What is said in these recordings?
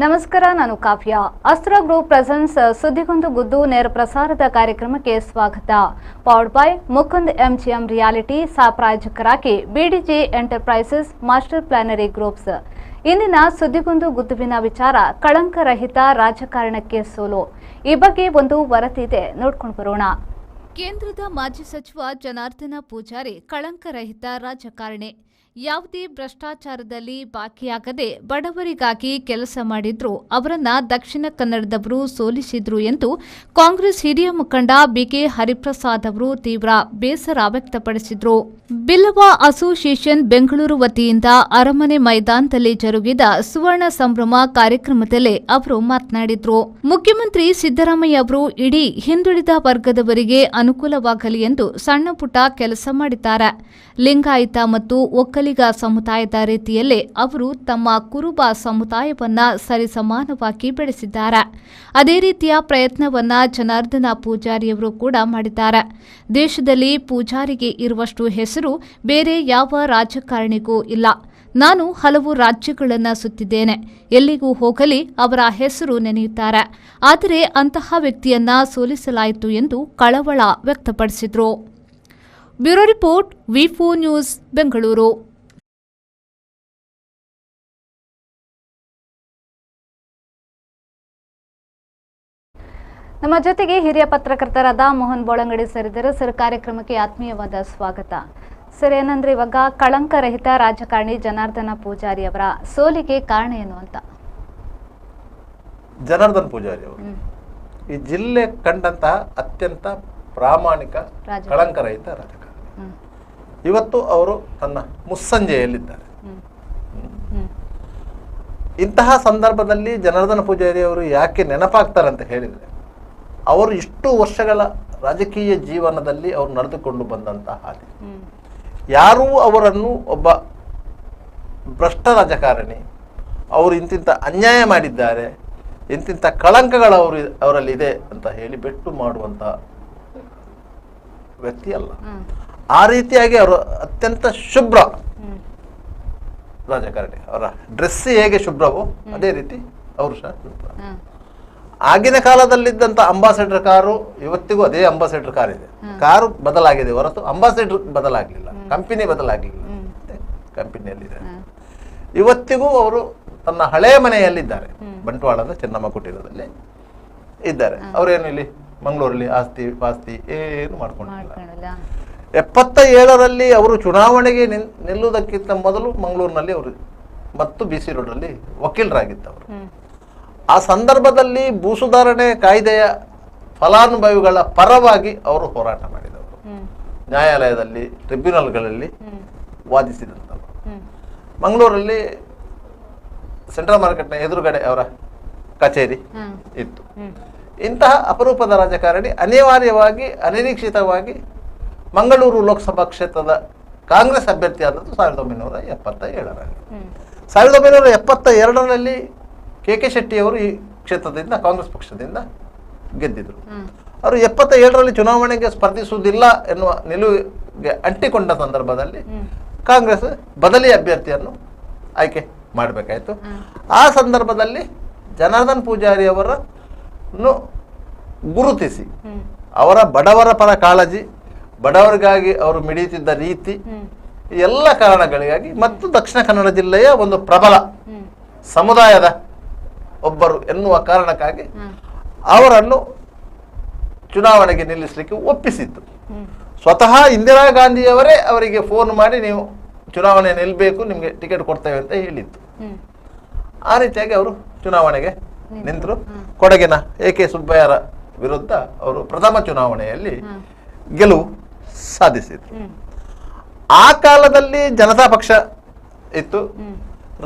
ನಮಸ್ಕಾರ, ನಾನು ಕಾವ್ಯ. ಅಸ್ತ್ರ ಗ್ರೂಪ್ ಪ್ರೆಸೆನ್ಸ್ ಸುದ್ದಿಗೊಂದು ಗುದ್ದು ನೇರ ಪ್ರಸಾರದ ಕಾರ್ಯಕ್ರಮಕ್ಕೆ ಸ್ವಾಗತ. Powered by Mukund MGM Realty, ಪ್ರಾಯೋಜಕರಾಗಿ ಬಿಡಿಜಿ ಎಂಟರ್ಪ್ರೈಸಸ್, ಮಾಸ್ಟರ್ ಪ್ಲಾನರಿ ಗ್ರೂಪ್ಸ್. ಇಂದಿನ ಸುದ್ದಿಗೊಂದು ಗುದ್ದುವಿನ ವಿಚಾರ ಕಳಂಕರಹಿತ ರಾಜಕಾರಣಕ್ಕೆ ಸೋಲು. ಈ ಬಗ್ಗೆ ಒಂದು ವರದಿ ಇದೆ, ನೋಡ್ಕೊಂಡು ಬರೋಣ. ಕೇಂದ್ರದ ಮಾಜಿ ಸಚಿವ ಜನಾರ್ದನ ಪೂಜಾರಿ ಕಳಂಕರಹಿತ ರಾಜಕಾರಣಿ. ಯಾವುದೇ ಭ್ರಷ್ಟಾಚಾರದಲ್ಲಿ ಬಾಕಿಯಾಗದೆ ಬಡವರಿಗಾಗಿ ಕೆಲಸ ಮಾಡಿದ್ರು, ಅವರನ್ನ ದಕ್ಷಿಣ ಕನ್ನಡದವರು ಸೋಲಿಸಿದ್ರು ಎಂದು ಕಾಂಗ್ರೆಸ್ ಹಿರಿಯ ಮುಖಂಡ ಬಿಕೆ ಹರಿಪ್ರಸಾದ್ ಅವರು ತೀವ್ರ ಬೇಸರ ವ್ಯಕ್ತಪಡಿಸಿದ್ರು. ಬಿಲ್ಲವ ಅಸೋಸಿಯೇಷನ್ ಬೆಂಗಳೂರು ವತಿಯಿಂದ ಅರಮನೆ ಮೈದಾನದಲ್ಲಿ ಜರುಗಿದ ಸುವರ್ಣ ಸಂಭ್ರಮ ಕಾರ್ಯಕ್ರಮದಲ್ಲಿ ಅವರು ಮಾತನಾಡಿದ್ರು. ಮುಖ್ಯಮಂತ್ರಿ ಸಿದ್ದರಾಮಯ್ಯ ಅವರು ಇಡೀ ಹಿಂದುಳಿದ ವರ್ಗದವರಿಗೆ ಅನುಕೂಲವಾಗಲಿ ಎಂದು ಸಣ್ಣ ಪುಟ್ಟ ಕೆಲಸ ಮಾಡಿದ್ದಾರೆ. ಲಿಂಗಾಯತ ಮತ್ತು ಒಕ್ಕಲಿಗ ಸಮುದಾಯದ ರೀತಿಯಲ್ಲೇ ಅವರು ತಮ್ಮ ಕುರುಬ ಸಮುದಾಯವನ್ನ ಸರಿಸಮಾನವಾಗಿ ಬೆಳೆಸಿದ್ದಾರೆ. ಅದೇ ರೀತಿಯ ಪ್ರಯತ್ನವನ್ನ ಜನಾರ್ದನ ಪೂಜಾರಿಯವರು ಕೂಡ ಮಾಡಿದ್ದಾರೆ. ದೇಶದಲ್ಲಿ ಪೂಜಾರಿಗೆ ಇರುವಷ್ಟು ಹೆಸರು ಬೇರೆ ಯಾವ ರಾಜಕಾರಣಿಗೂ ಇಲ್ಲ. ನಾನು ಹಲವು ರಾಜ್ಯಗಳನ್ನು ಸುತ್ತಿದ್ದೇನೆ, ಎಲ್ಲಿಗೂ ಹೋಗಲಿ ಅವರ ಹೆಸರು ನೆನೆಯುತ್ತಾರೆ. ಆದರೆ ಅಂತಹ ವ್ಯಕ್ತಿಯನ್ನ ಸೋಲಿಸಲಾಯಿತು ಎಂದು ಕಳವಳ ವ್ಯಕ್ತಪಡಿಸಿದರು. ಬ್ಯೂರೋ ರಿಪೋರ್ಟ್, ವಿ4 ನ್ಯೂಸ್, ಬೆಂಗಳೂರು. ನಮ್ಮ ಜೊತೆಗೆ ಹಿರಿಯ ಪತ್ರಕರ್ತರಾದ ಮೋಹನ್ ಬೋಳಂಗಡಿ ಸರ್ ಇದ್ದಾರೆ. ಸರ್, ಕಾರ್ಯಕ್ರಮಕ್ಕೆ ಆತ್ಮೀಯವಾದ ಸ್ವಾಗತ. ಸರ್, ಏನಂದ್ರೆ ಇವಾಗ ಕಳಂಕರಹಿತ ರಾಜಕಾರಣಿ ಜನಾರ್ದನ ಪೂಜಾರಿ ಅವರ ಸೋಲಿಗೆ ಕಾರಣ ಏನು ಅಂತ? ಜನಾರ್ದನ್ ಪೂಜಾರಿ ಅವರು ಈ ಜಿಲ್ಲೆ ಕಂಡಂತಹ ಅತ್ಯಂತ ಪ್ರಾಮಾಣಿಕ ಕಳಂಕರಹಿತ ರಾಜಕಾರಣಿ. ಇವತ್ತು ಅವರು ತನ್ನ ಮುಸ್ಸಂಜೆಯಲ್ಲಿದ್ದಾರೆ. ಇಂತಹ ಸಂದರ್ಭದಲ್ಲಿ ಜನಾರ್ದನ ಪೂಜಾರಿ ಅವರು ಯಾಕೆ ನೆನಪಾಗ್ತಾರೆ ಅಂತ ಹೇಳಿದರೆ, ಅವರು ಇಷ್ಟು ವರ್ಷಗಳ ರಾಜಕೀಯ ಜೀವನದಲ್ಲಿ ಅವರು ನಡೆದುಕೊಂಡು ಬಂದಂತಹ ಹಾದಿ. ಯಾರೂ ಅವರನ್ನು ಒಬ್ಬ ಭ್ರಷ್ಟ ರಾಜಕಾರಣಿ, ಅವರು ಇಂತಿಂಥ ಅನ್ಯಾಯ ಮಾಡಿದ್ದಾರೆ, ಇಂತಿಂಥ ಕಳಂಕಗಳು ಅವರಲ್ಲಿ ಇದೆ ಅಂತ ಹೇಳಿ ಬೆಟ್ಟು ಮಾಡುವಂಥ ವ್ಯಕ್ತಿ ಅಲ್ಲ. ಆ ರೀತಿಯಾಗಿ ಅವರು ಅತ್ಯಂತ ಶುಭ್ರ ರಾಜಕಾರಣಿ. ಅವರ ಡ್ರೆಸ್ ಹೇಗೆ ಶುಭ್ರವೋ ಅದೇ ರೀತಿ ಅವರು ಸಹ ಶುಭ್ರ. ಆಗಿನ ಕಾಲದಲ್ಲಿದ್ದಂಥ ಅಂಬಾಸೆಡರ್ ಕಾರು ಇವತ್ತಿಗೂ ಅದೇ ಅಂಬಾಸೆಡರ್ ಕಾರ್ ಇದೆ. ಕಾರು ಬದಲಾಗಿದೆ ಹೊರತು ಅಂಬಾಸೆಡರ್ ಬದಲಾಗಲಿಲ್ಲ, ಕಂಪನಿ ಬದಲಾಗಲಿಲ್ಲ, ಕಂಪನಿಯಲ್ಲಿದೆ. ಇವತ್ತಿಗೂ ಅವರು ತನ್ನ ಹಳೆಯ ಮನೆಯಲ್ಲಿದ್ದಾರೆ, ಬಂಟ್ವಾಳದ ಚೆನ್ನಮ್ಮ ಕುಟೀರದಲ್ಲಿ ಇದ್ದಾರೆ. ಅವರೇನು ಇಲ್ಲಿ ಮಂಗಳೂರಲ್ಲಿ ಆಸ್ತಿ ಪಾಸ್ತಿ ಏನು ಮಾಡ್ಕೊಂಡಿಲ್ಲ. 77ರಲ್ಲಿ ಅವರು ಚುನಾವಣೆಗೆ ನಿಲ್ಲುವುದಕ್ಕಿಂತ ಮೊದಲು ಮಂಗಳೂರಿನಲ್ಲಿ ಅವರು ಮತ್ತು BC ರೋಡಲ್ಲಿ ವಕೀಲರಾಗಿದ್ದವರು. ಆ ಸಂದರ್ಭದಲ್ಲಿ ಭೂ ಸುಧಾರಣೆ ಕಾಯ್ದೆಯ ಫಲಾನುಭವಿಗಳ ಪರವಾಗಿ ಅವರು ಹೋರಾಟ ಮಾಡಿದವರು. ನ್ಯಾಯಾಲಯದಲ್ಲಿ, ಟ್ರಿಬ್ಯುನಲ್ಗಳಲ್ಲಿ ವಾದಿಸಿದಂಥವರು. ಮಂಗಳೂರಲ್ಲಿ ಸೆಂಟ್ರಲ್ ಮಾರ್ಕೆಟ್ನ ಎದುರುಗಡೆ ಅವರ ಕಚೇರಿ ಇತ್ತು. ಇಂತಹ ಅಪರೂಪದ ರಾಜಕಾರಣಿ ಅನಿವಾರ್ಯವಾಗಿ ಅನಿರೀಕ್ಷಿತವಾಗಿ ಮಂಗಳೂರು ಲೋಕಸಭಾ ಕ್ಷೇತ್ರದ ಕಾಂಗ್ರೆಸ್ ಅಭ್ಯರ್ಥಿಯಾದದ್ದು 1977ರಲ್ಲಿ. 1972ರಲ್ಲಿ KK ಶೆಟ್ಟಿಯವರು ಈ ಕ್ಷೇತ್ರದಿಂದ ಕಾಂಗ್ರೆಸ್ ಪಕ್ಷದಿಂದ ಗೆದ್ದಿದ್ರು. ಅವರು 77ರಲ್ಲಿ ಚುನಾವಣೆಗೆ ಸ್ಪರ್ಧಿಸುವುದಿಲ್ಲ ಎನ್ನುವ ನಿಲುವಿಗೆ ಅಂಟಿಕೊಂಡ ಸಂದರ್ಭದಲ್ಲಿ ಕಾಂಗ್ರೆಸ್ ಬದಲಿ ಅಭ್ಯರ್ಥಿಯನ್ನು ಆಯ್ಕೆ ಮಾಡಬೇಕಾಯಿತು. ಆ ಸಂದರ್ಭದಲ್ಲಿ ಜನಾರ್ದನ್ ಪೂಜಾರಿ ಅವರನ್ನು ಗುರುತಿಸಿ ಅವರ ಬಡವರ ಪರ ಕಾಳಜಿ, ಬಡವರಿಗಾಗಿ ಅವರು ಮಿಡಿಯುತ್ತಿದ್ದ ರೀತಿ, ಎಲ್ಲ ಕಾರಣಗಳಿಗಾಗಿ ಮತ್ತು ದಕ್ಷಿಣ ಕನ್ನಡ ಜಿಲ್ಲೆಯ ಒಂದು ಪ್ರಬಲ ಸಮುದಾಯದ ಒಬ್ಬರು ಎನ್ನುವ ಕಾರಣಕ್ಕಾಗಿ ಅವರನ್ನು ಚುನಾವಣೆಗೆ ನಿಲ್ಲಿಸಲಿಕ್ಕೆ ಒಪ್ಪಿಸಿತ್ತು. ಸ್ವತಃ ಇಂದಿರಾ ಗಾಂಧಿಯವರೇ ಅವರಿಗೆ ಫೋನ್ ಮಾಡಿ ನೀವು ಚುನಾವಣೆ ನಿಲ್ಲಬೇಕು, ನಿಮಗೆ ಟಿಕೆಟ್ ಕೊಡ್ತೇವೆ ಅಂತ ಹೇಳಿತ್ತು. ಆ ರೀತಿಯಾಗಿ ಅವರು ಚುನಾವಣೆಗೆ ನಿಂತರು. ಕೊಡಗಿನ AK ಸುಬ್ಬಯ್ಯರ ವಿರುದ್ಧ ಅವರು ಪ್ರಥಮ ಚುನಾವಣೆಯಲ್ಲಿ ಗೆಲುವು ಸಾಧಿಸಿದ್ರು. ಆ ಕಾಲದಲ್ಲಿ ಜನತಾ ಪಕ್ಷ ಇತ್ತು,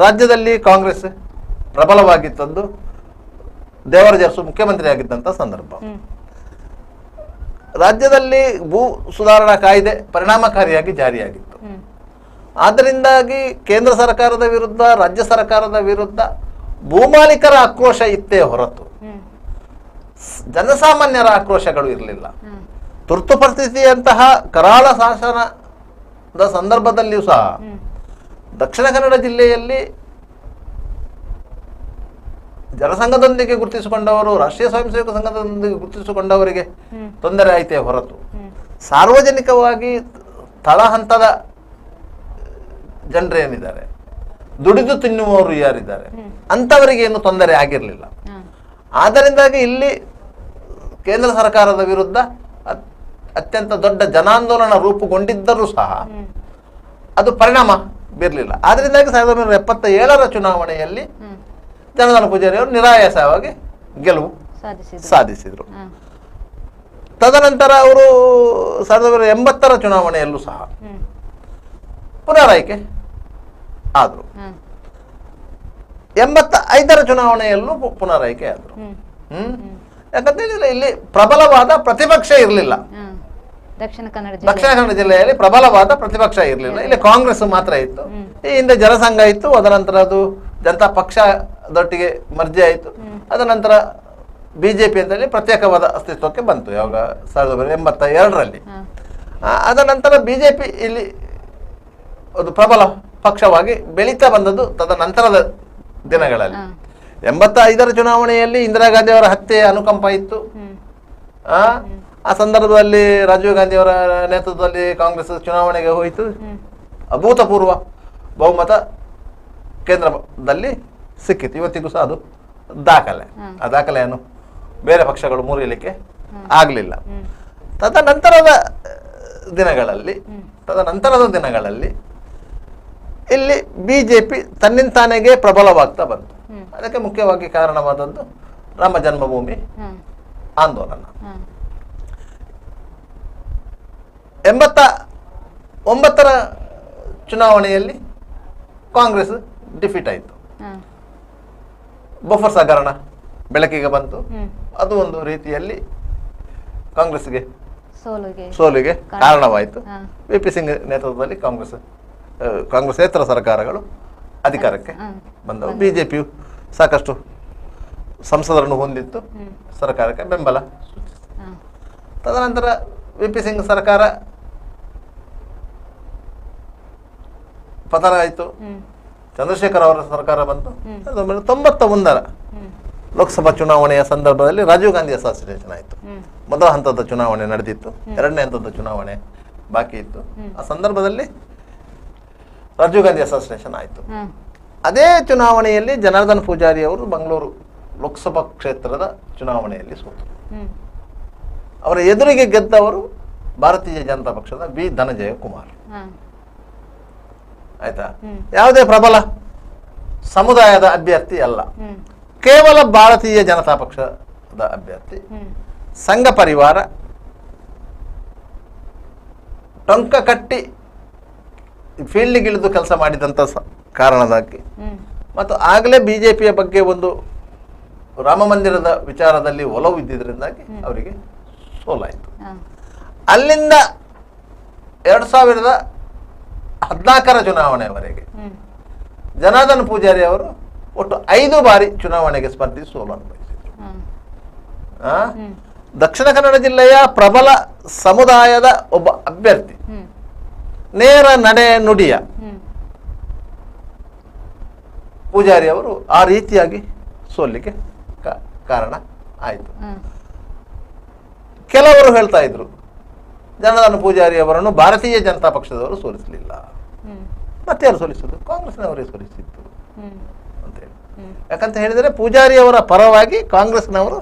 ರಾಜ್ಯದಲ್ಲಿ ಕಾಂಗ್ರೆಸ್ ಪ್ರಬಲವಾಗಿತ್ತಂದು ದೇವರಾಜ ಅರಸು ಮುಖ್ಯಮಂತ್ರಿ ಆಗಿದ್ದಂಥ ಸಂದರ್ಭ. ರಾಜ್ಯದಲ್ಲಿ ಭೂ ಸುಧಾರಣಾ ಕಾಯ್ದೆ ಪರಿಣಾಮಕಾರಿಯಾಗಿ ಜಾರಿಯಾಗಿತ್ತು. ಆದ್ದರಿಂದಾಗಿ ಕೇಂದ್ರ ಸರ್ಕಾರದ ವಿರುದ್ಧ, ರಾಜ್ಯ ಸರ್ಕಾರದ ವಿರುದ್ಧ ಭೂಮಾಲೀಕರ ಆಕ್ರೋಶ ಇತ್ತೇ ಹೊರತು ಜನಸಾಮಾನ್ಯರ ಆಕ್ರೋಶಗಳು ಇರಲಿಲ್ಲ. ತುರ್ತು ಪರಿಸ್ಥಿತಿಯಂತಹ ಕರಾಳ ಶಾಸನದ ಸಂದರ್ಭದಲ್ಲಿಯೂ ಸಹ ದಕ್ಷಿಣ ಕನ್ನಡ ಜಿಲ್ಲೆಯಲ್ಲಿ ಜನಸಂಘದೊಂದಿಗೆ ಗುರುತಿಸಿಕೊಂಡವರು, ರಾಷ್ಟ್ರೀಯ ಸ್ವಯಂ ಸೇವಕ ಸಂಘದೊಂದಿಗೆ ಗುರುತಿಸಿಕೊಂಡವರಿಗೆ ತೊಂದರೆ ಆಯ್ತೇ ಹೊರತು ಸಾರ್ವಜನಿಕವಾಗಿ ತಳಹಂತದ ಜನರೇನಿದ್ದಾರೆ, ದುಡಿದು ತಿನ್ನುವವರು ಯಾರಿದ್ದಾರೆ ಅಂಥವರಿಗೆ ಏನು ತೊಂದರೆ ಆಗಿರಲಿಲ್ಲ. ಆದ್ದರಿಂದಾಗಿ ಇಲ್ಲಿ ಕೇಂದ್ರ ಸರ್ಕಾರದ ವಿರುದ್ಧ ಅತ್ಯಂತ ದೊಡ್ಡ ಜನಾಂದೋಲನ ರೂಪುಗೊಂಡಿದ್ದರೂ ಸಹ ಅದು ಪರಿಣಾಮ ಬೀರಲಿಲ್ಲ. ಆದ್ದರಿಂದಾಗಿ 1977ರ ಚುನಾವಣೆಯಲ್ಲಿ ಜನಾರ್ದನ ಪೂಜಾರಿ ಅವರು ನಿರಾಯಾಸವಾಗಿ ಗೆಲುವು ಸಾಧಿಸಿದರು. ತದನಂತರ ಅವರು 1980ರ ಚುನಾವಣೆಯಲ್ಲೂ ಸಹ ಪುನರಾಯ್ಕೆ ಆದರು. 85ರ ಚುನಾವಣೆಯಲ್ಲೂ ಪುನರಾಯ್ಕೆ ಆದರು. ಯಾಕಂತ ಹೇಳಿದ್ರೆ ಇಲ್ಲಿ ಪ್ರಬಲವಾದ ಪ್ರತಿಪಕ್ಷ ಇರಲಿಲ್ಲ. ದಕ್ಷಿಣ ಕನ್ನಡ ಜಿಲ್ಲೆಯಲ್ಲಿ ಪ್ರಬಲವಾದ ಪ್ರತಿಪಕ್ಷ ಇರಲಿಲ್ಲ. ಇಲ್ಲಿ ಕಾಂಗ್ರೆಸ್ ಮಾತ್ರ ಇತ್ತು. ಈ ಹಿಂದೆ ಜನಸಂಘ ಇತ್ತು, ಅದರ ನಂತರ ಅದು ಜನತಾ ಪಕ್ಷದೊಟ್ಟಿಗೆ ಮರ್ಜಿ ಆಯಿತು. ಅದರ ನಂತರ ಬಿಜೆಪಿ ಅಂತೇಳಿ ಪ್ರತ್ಯೇಕವಾದ ಅಸ್ತಿತ್ವಕ್ಕೆ ಬಂತು ಯಾವಾಗ 1982ರಲ್ಲಿ. ಅದರ ನಂತರ ಬಿಜೆಪಿ ಇಲ್ಲಿ ಒಂದು ಪ್ರಬಲ ಪಕ್ಷವಾಗಿ ಬೆಳೀತಾ ಬಂದದ್ದು ತದನಂತರದ ದಿನಗಳಲ್ಲಿ. 85ರ ಚುನಾವಣೆಯಲ್ಲಿ ಇಂದಿರಾ ಗಾಂಧಿ ಅವರ ಹತ್ಯೆಯ ಅನುಕಂಪ ಇತ್ತು. ಆ ಸಂದರ್ಭದಲ್ಲಿ ರಾಜೀವ್ ಗಾಂಧಿ ಅವರ ನೇತೃತ್ವದಲ್ಲಿ ಕಾಂಗ್ರೆಸ್ ಚುನಾವಣೆಗೆ ಹೋಯಿತು. ಅಭೂತಪೂರ್ವ ಬಹುಮತ ಕೇಂದ್ರದಲ್ಲಿ ಸಿಕ್ಕಿತು. ಇವತ್ತಿಗೂ ಸಹ ಅದು ದಾಖಲೆ. ಆ ದಾಖಲೆಯನ್ನು ಬೇರೆ ಪಕ್ಷಗಳು ಮುರಿಯಲಿಕ್ಕೆ ಆಗಲಿಲ್ಲ. ತದನಂತರದ ದಿನಗಳಲ್ಲಿ ಇಲ್ಲಿ ಬಿಜೆಪಿ ತನ್ನಿಂತಾನೆಗೆ ಪ್ರಬಲವಾಗ್ತಾ ಬಂತು. ಅದಕ್ಕೆ ಮುಖ್ಯವಾಗಿ ಕಾರಣವಾದದ್ದು ರಾಮ ಜನ್ಮಭೂಮಿ ಆಂದೋಲನ. 89ರ ಚುನಾವಣೆಯಲ್ಲಿ ಕಾಂಗ್ರೆಸ್ ಡಿಫೀಟ್ ಆಯಿತು. ಬಫರ್ಸ್ ಹಗರಣ ಬೆಳಕಿಗೆ ಬಂತು. ಅದು ಒಂದು ರೀತಿಯಲ್ಲಿ ಕಾಂಗ್ರೆಸ್ಗೆ ಸೋಲಿಗೆ ಕಾರಣವಾಯಿತು. ವಿ.ಪಿ. ಸಿಂಗ್ ನೇತೃತ್ವದಲ್ಲಿ ಕಾಂಗ್ರೆಸ್ಸೇತರ ಸರ್ಕಾರಗಳು ಅಧಿಕಾರಕ್ಕೆ ಬಂದವು. ಬಿಜೆಪಿಯು ಸಾಕಷ್ಟು ಸಂಸದರನ್ನು ಹೊಂದಿತ್ತು, ಸರ್ಕಾರಕ್ಕೆ ಬೆಂಬಲ ಸೂಚಿಸಿತು. ತದನಂತರ ವಿ.ಪಿ. ಸಿಂಗ್ ಸರ್ಕಾರ ಪತನ ಆಯಿತು. ಚಂದ್ರಶೇಖರ್ ಅವರ ಸರ್ಕಾರ ಬಂತು. 1991ರ ಲೋಕಸಭಾ ಚುನಾವಣೆಯ ಸಂದರ್ಭದಲ್ಲಿ ರಾಜೀವ್ ಗಾಂಧಿ ಅಸಾಸಿನೇಷನ್ ಆಯಿತು. ಮೊದಲ ಹಂತದ ಚುನಾವಣೆ ನಡೆದಿತ್ತು, ಎರಡನೇ ಹಂತದ ಚುನಾವಣೆ ಬಾಕಿ ಇತ್ತು. ಆ ಸಂದರ್ಭದಲ್ಲಿ ರಾಜೀವ್ ಗಾಂಧಿ ಅಸಾಸಿನೇಷನ್ ಆಯಿತು. ಅದೇ ಚುನಾವಣೆಯಲ್ಲಿ ಜನಾರ್ದನ ಪೂಜಾರಿ ಅವರು ಬೆಂಗಳೂರು ಲೋಕಸಭಾ ಕ್ಷೇತ್ರದ ಚುನಾವಣೆಯಲ್ಲಿ ಸೋತರು. ಅವರ ಎದುರಿಗೆ ಗೆದ್ದವರು ಭಾರತೀಯ ಜನತಾ ಪಕ್ಷದ ಬಿ ಧನಂಜಯ ಕುಮಾರ್. ಆಯ್ತಾ? ಯಾವುದೇ ಪ್ರಬಲ ಸಮುದಾಯದ ಅಭ್ಯರ್ಥಿ ಅಲ್ಲ, ಕೇವಲ ಭಾರತೀಯ ಜನತಾ ಪಕ್ಷದ ಅಭ್ಯರ್ಥಿ. ಸಂಘ ಪರಿವಾರ ಟೊಂಕ ಕಟ್ಟಿ ಫೀಲ್ಡ್ಗಿಳಿದು ಕೆಲಸ ಮಾಡಿದಂಥ ಕಾರಣದಾಗಿ ಮತ್ತು ಆಗಲೇ ಬಿಜೆಪಿಯ ಬಗ್ಗೆ ಒಂದು ರಾಮ ಮಂದಿರದ ವಿಚಾರದಲ್ಲಿ ಒಲವು ಇದ್ದಿದ್ದರಿಂದಾಗಿ ಅವರಿಗೆ ಸೋಲಾಯಿತು. ಅಲ್ಲಿಂದ 2014ರ ಚುನಾವಣೆಯವರೆಗೆ ಜನಾರ್ದನ ಪೂಜಾರಿ ಅವರು ಒಟ್ಟು 5 ಬಾರಿ ಚುನಾವಣೆಗೆ ಸ್ಪರ್ಧಿಸಿ ಸೋಲು ಅನುಭವಿಸಿದರು. ದಕ್ಷಿಣ ಕನ್ನಡ ಜಿಲ್ಲೆಯ ಪ್ರಬಲ ಸಮುದಾಯದ ಒಬ್ಬ ಅಭ್ಯರ್ಥಿ, ನೇರ ನಡೆ ನುಡಿಯ ಪೂಜಾರಿ ಅವರು ಆ ರೀತಿಯಾಗಿ ಸೋಲಿಗೆ ಕಾರಣ ಆಯಿತು. ಕೆಲವರು ಹೇಳ್ತಾ ಇದ್ರು ಜನಾರ್ದನ ಪೂಜಾರಿ ಅವರನ್ನು ಭಾರತೀಯ ಜನತಾ ಪಕ್ಷದವರು ಸೋಲಿಸಲಿಲ್ಲ, ಮತ್ತೆ ಯಾರು ಸೋಲಿಸಿದ್ರು? ಕಾಂಗ್ರೆಸ್ನವರೇ ಸೋಲಿಸಿತ್ತು ಅಂತೇಳಿ. ಯಾಕಂತ ಹೇಳಿದರೆ ಪೂಜಾರಿ ಅವರ ಪರವಾಗಿ ಕಾಂಗ್ರೆಸ್ನವರು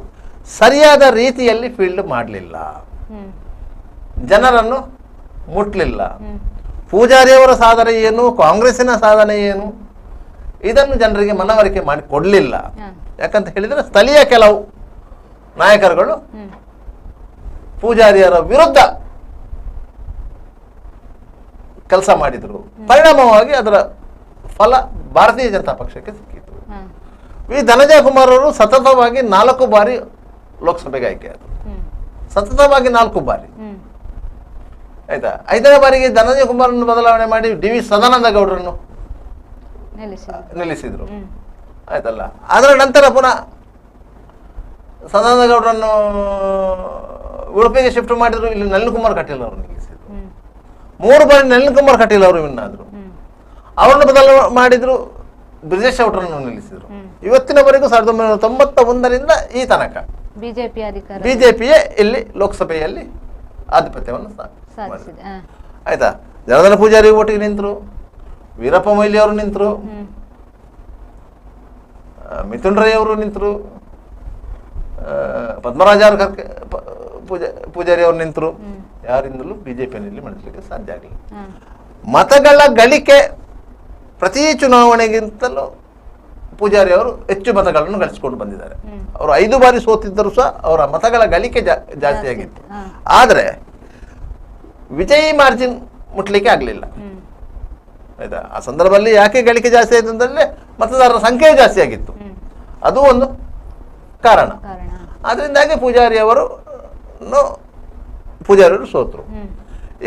ಸರಿಯಾದ ರೀತಿಯಲ್ಲಿ ಫೀಲ್ಡ್ ಮಾಡಲಿಲ್ಲ, ಜನರನ್ನು ಮುಟ್ಲಿಲ್ಲ. ಪೂಜಾರಿಯವರ ಸಾಧನೆ ಏನು, ಕಾಂಗ್ರೆಸ್ಸಿನ ಸಾಧನೆ ಏನು, ಇದನ್ನು ಜನರಿಗೆ ಮನವರಿಕೆ ಮಾಡಿ ಕೊಡಲಿಲ್ಲ. ಯಾಕಂತ ಹೇಳಿದರೆ ಸ್ಥಳೀಯ ಕೆಲವು ನಾಯಕರುಗಳು ಪೂಜಾರಿಯರ ವಿರುದ್ಧ ಕೆಲಸ ಮಾಡಿದರು. ಪರಿಣಾಮವಾಗಿ ಅದರ ಫಲ ಭಾರತೀಯ ಜನತಾ ಪಕ್ಷಕ್ಕೆ ಸಿಕ್ಕಿತು. ವಿ ಧನಂಜಯ ಕುಮಾರ್ ಅವರು ಸತತವಾಗಿ 4 ಬಾರಿ ಲೋಕಸಭೆಗೆ ಆಯ್ಕೆಯಾದರು. ಸತತವಾಗಿ 4 ಬಾರಿ. ಆಯ್ತಾ? 5ನೇ ಬಾರಿಗೆ ಧನಂಜಯ ಕುಮಾರನ್ನು ಬದಲಾವಣೆ ಮಾಡಿ ಡಿ.ವಿ. ಸದಾನಂದ ಗೌಡರನ್ನು ನಿಲ್ಲಿಸಿದ್ರು. ಆಯ್ತಲ್ಲ. ಅದರ ನಂತರ ಪುನಃ ಸದಾನಂದ ಗೌಡರನ್ನು ಉಡುಪಿಗೆ ಶಿಫ್ಟ್ ಮಾಡಿದ್ರು. ಇಲ್ಲಿ ನಳಿನ್ ಕುಮಾರ್ ಕಟೀಲ್ ಅವರು ನಿಲ್ಲಿಸಿದ್ರು. 3 ಬಾರಿ ನಳಿನ್ ಕುಮಾರ್ ಕಟೀಲ್ ಅವರು ವಿನ್ ಆದ್ರು. ಅವರನ್ನು ಬದಲಾವಣೆ ಮಾಡಿದ್ರು ಬ್ರಿಜೇಶ್ ಅವರನ್ನು ನಿಲ್ಲಿಸಿದ್ರು. ಇವತ್ತಿನವರೆಗೂ 1991ರಿಂದ ಈ ತನಕ ಬಿಜೆಪಿ ಅಧಿಕಾರ ಬಿಜೆಪಿಯೇ ಇಲ್ಲಿ ಲೋಕಸಭೆಯಲ್ಲಿ ಆಧಿಪತ್ಯವನ್ನು ಸಾಧಿಸಿದೆ. ಆಯ್ತಾ. ಜನಾರ್ದನ ಪೂಜಾರಿ ಒಟ್ಟಿಗೆ ನಿಂತರು, ವೀರಪ್ಪ ಮೊಯ್ಲಿ ಅವರು ನಿಂತರು, ಮಿಥುನ್ ರೈ ಅವರು ನಿಂತರು, ಪದ್ಮರಾಜ ಪೂಜಾರಿ ಅವರು ನಿಂತರು. ಯಾರಿಂದಲೂ ಬಿಜೆಪಿಯಲ್ಲಿ ಮಾಡಿಸ್ಲಿಕ್ಕೆ ಸಾಧ್ಯ ಆಗಲಿಲ್ಲ. ಮತಗಳ ಗಳಿಕೆ ಪ್ರತಿ ಚುನಾವಣೆಗಿಂತಲೂ ಪೂಜಾರಿ ಅವರು ಹೆಚ್ಚು ಮತಗಳನ್ನು ಗಳಿಸಿಕೊಂಡು ಬಂದಿದ್ದಾರೆ. ಅವರು 5 ಬಾರಿ ಸೋತಿದ್ದರೂ ಸಹ ಅವರ ಮತಗಳ ಗಳಿಕೆ ಜಾಸ್ತಿ ಆಗಿತ್ತು. ಆದರೆ ವಿಜಯಿ ಮಾರ್ಜಿನ್ ಮುಟ್ಲಿಕ್ಕೆ ಆಗಲಿಲ್ಲ. ಆಯ್ತಾ. ಆ ಸಂದರ್ಭದಲ್ಲಿ ಯಾಕೆ ಗಳಿಕೆ ಜಾಸ್ತಿ ಆಯಿತು ಅಂತಂದ್ರೆ ಮತದಾರರ ಸಂಖ್ಯೆ ಜಾಸ್ತಿ ಆಗಿತ್ತು, ಅದು ಒಂದು ಕಾರಣ. ಅದರಿಂದಾಗಿ ಪೂಜಾರಿಯವರು ಸೋತರು.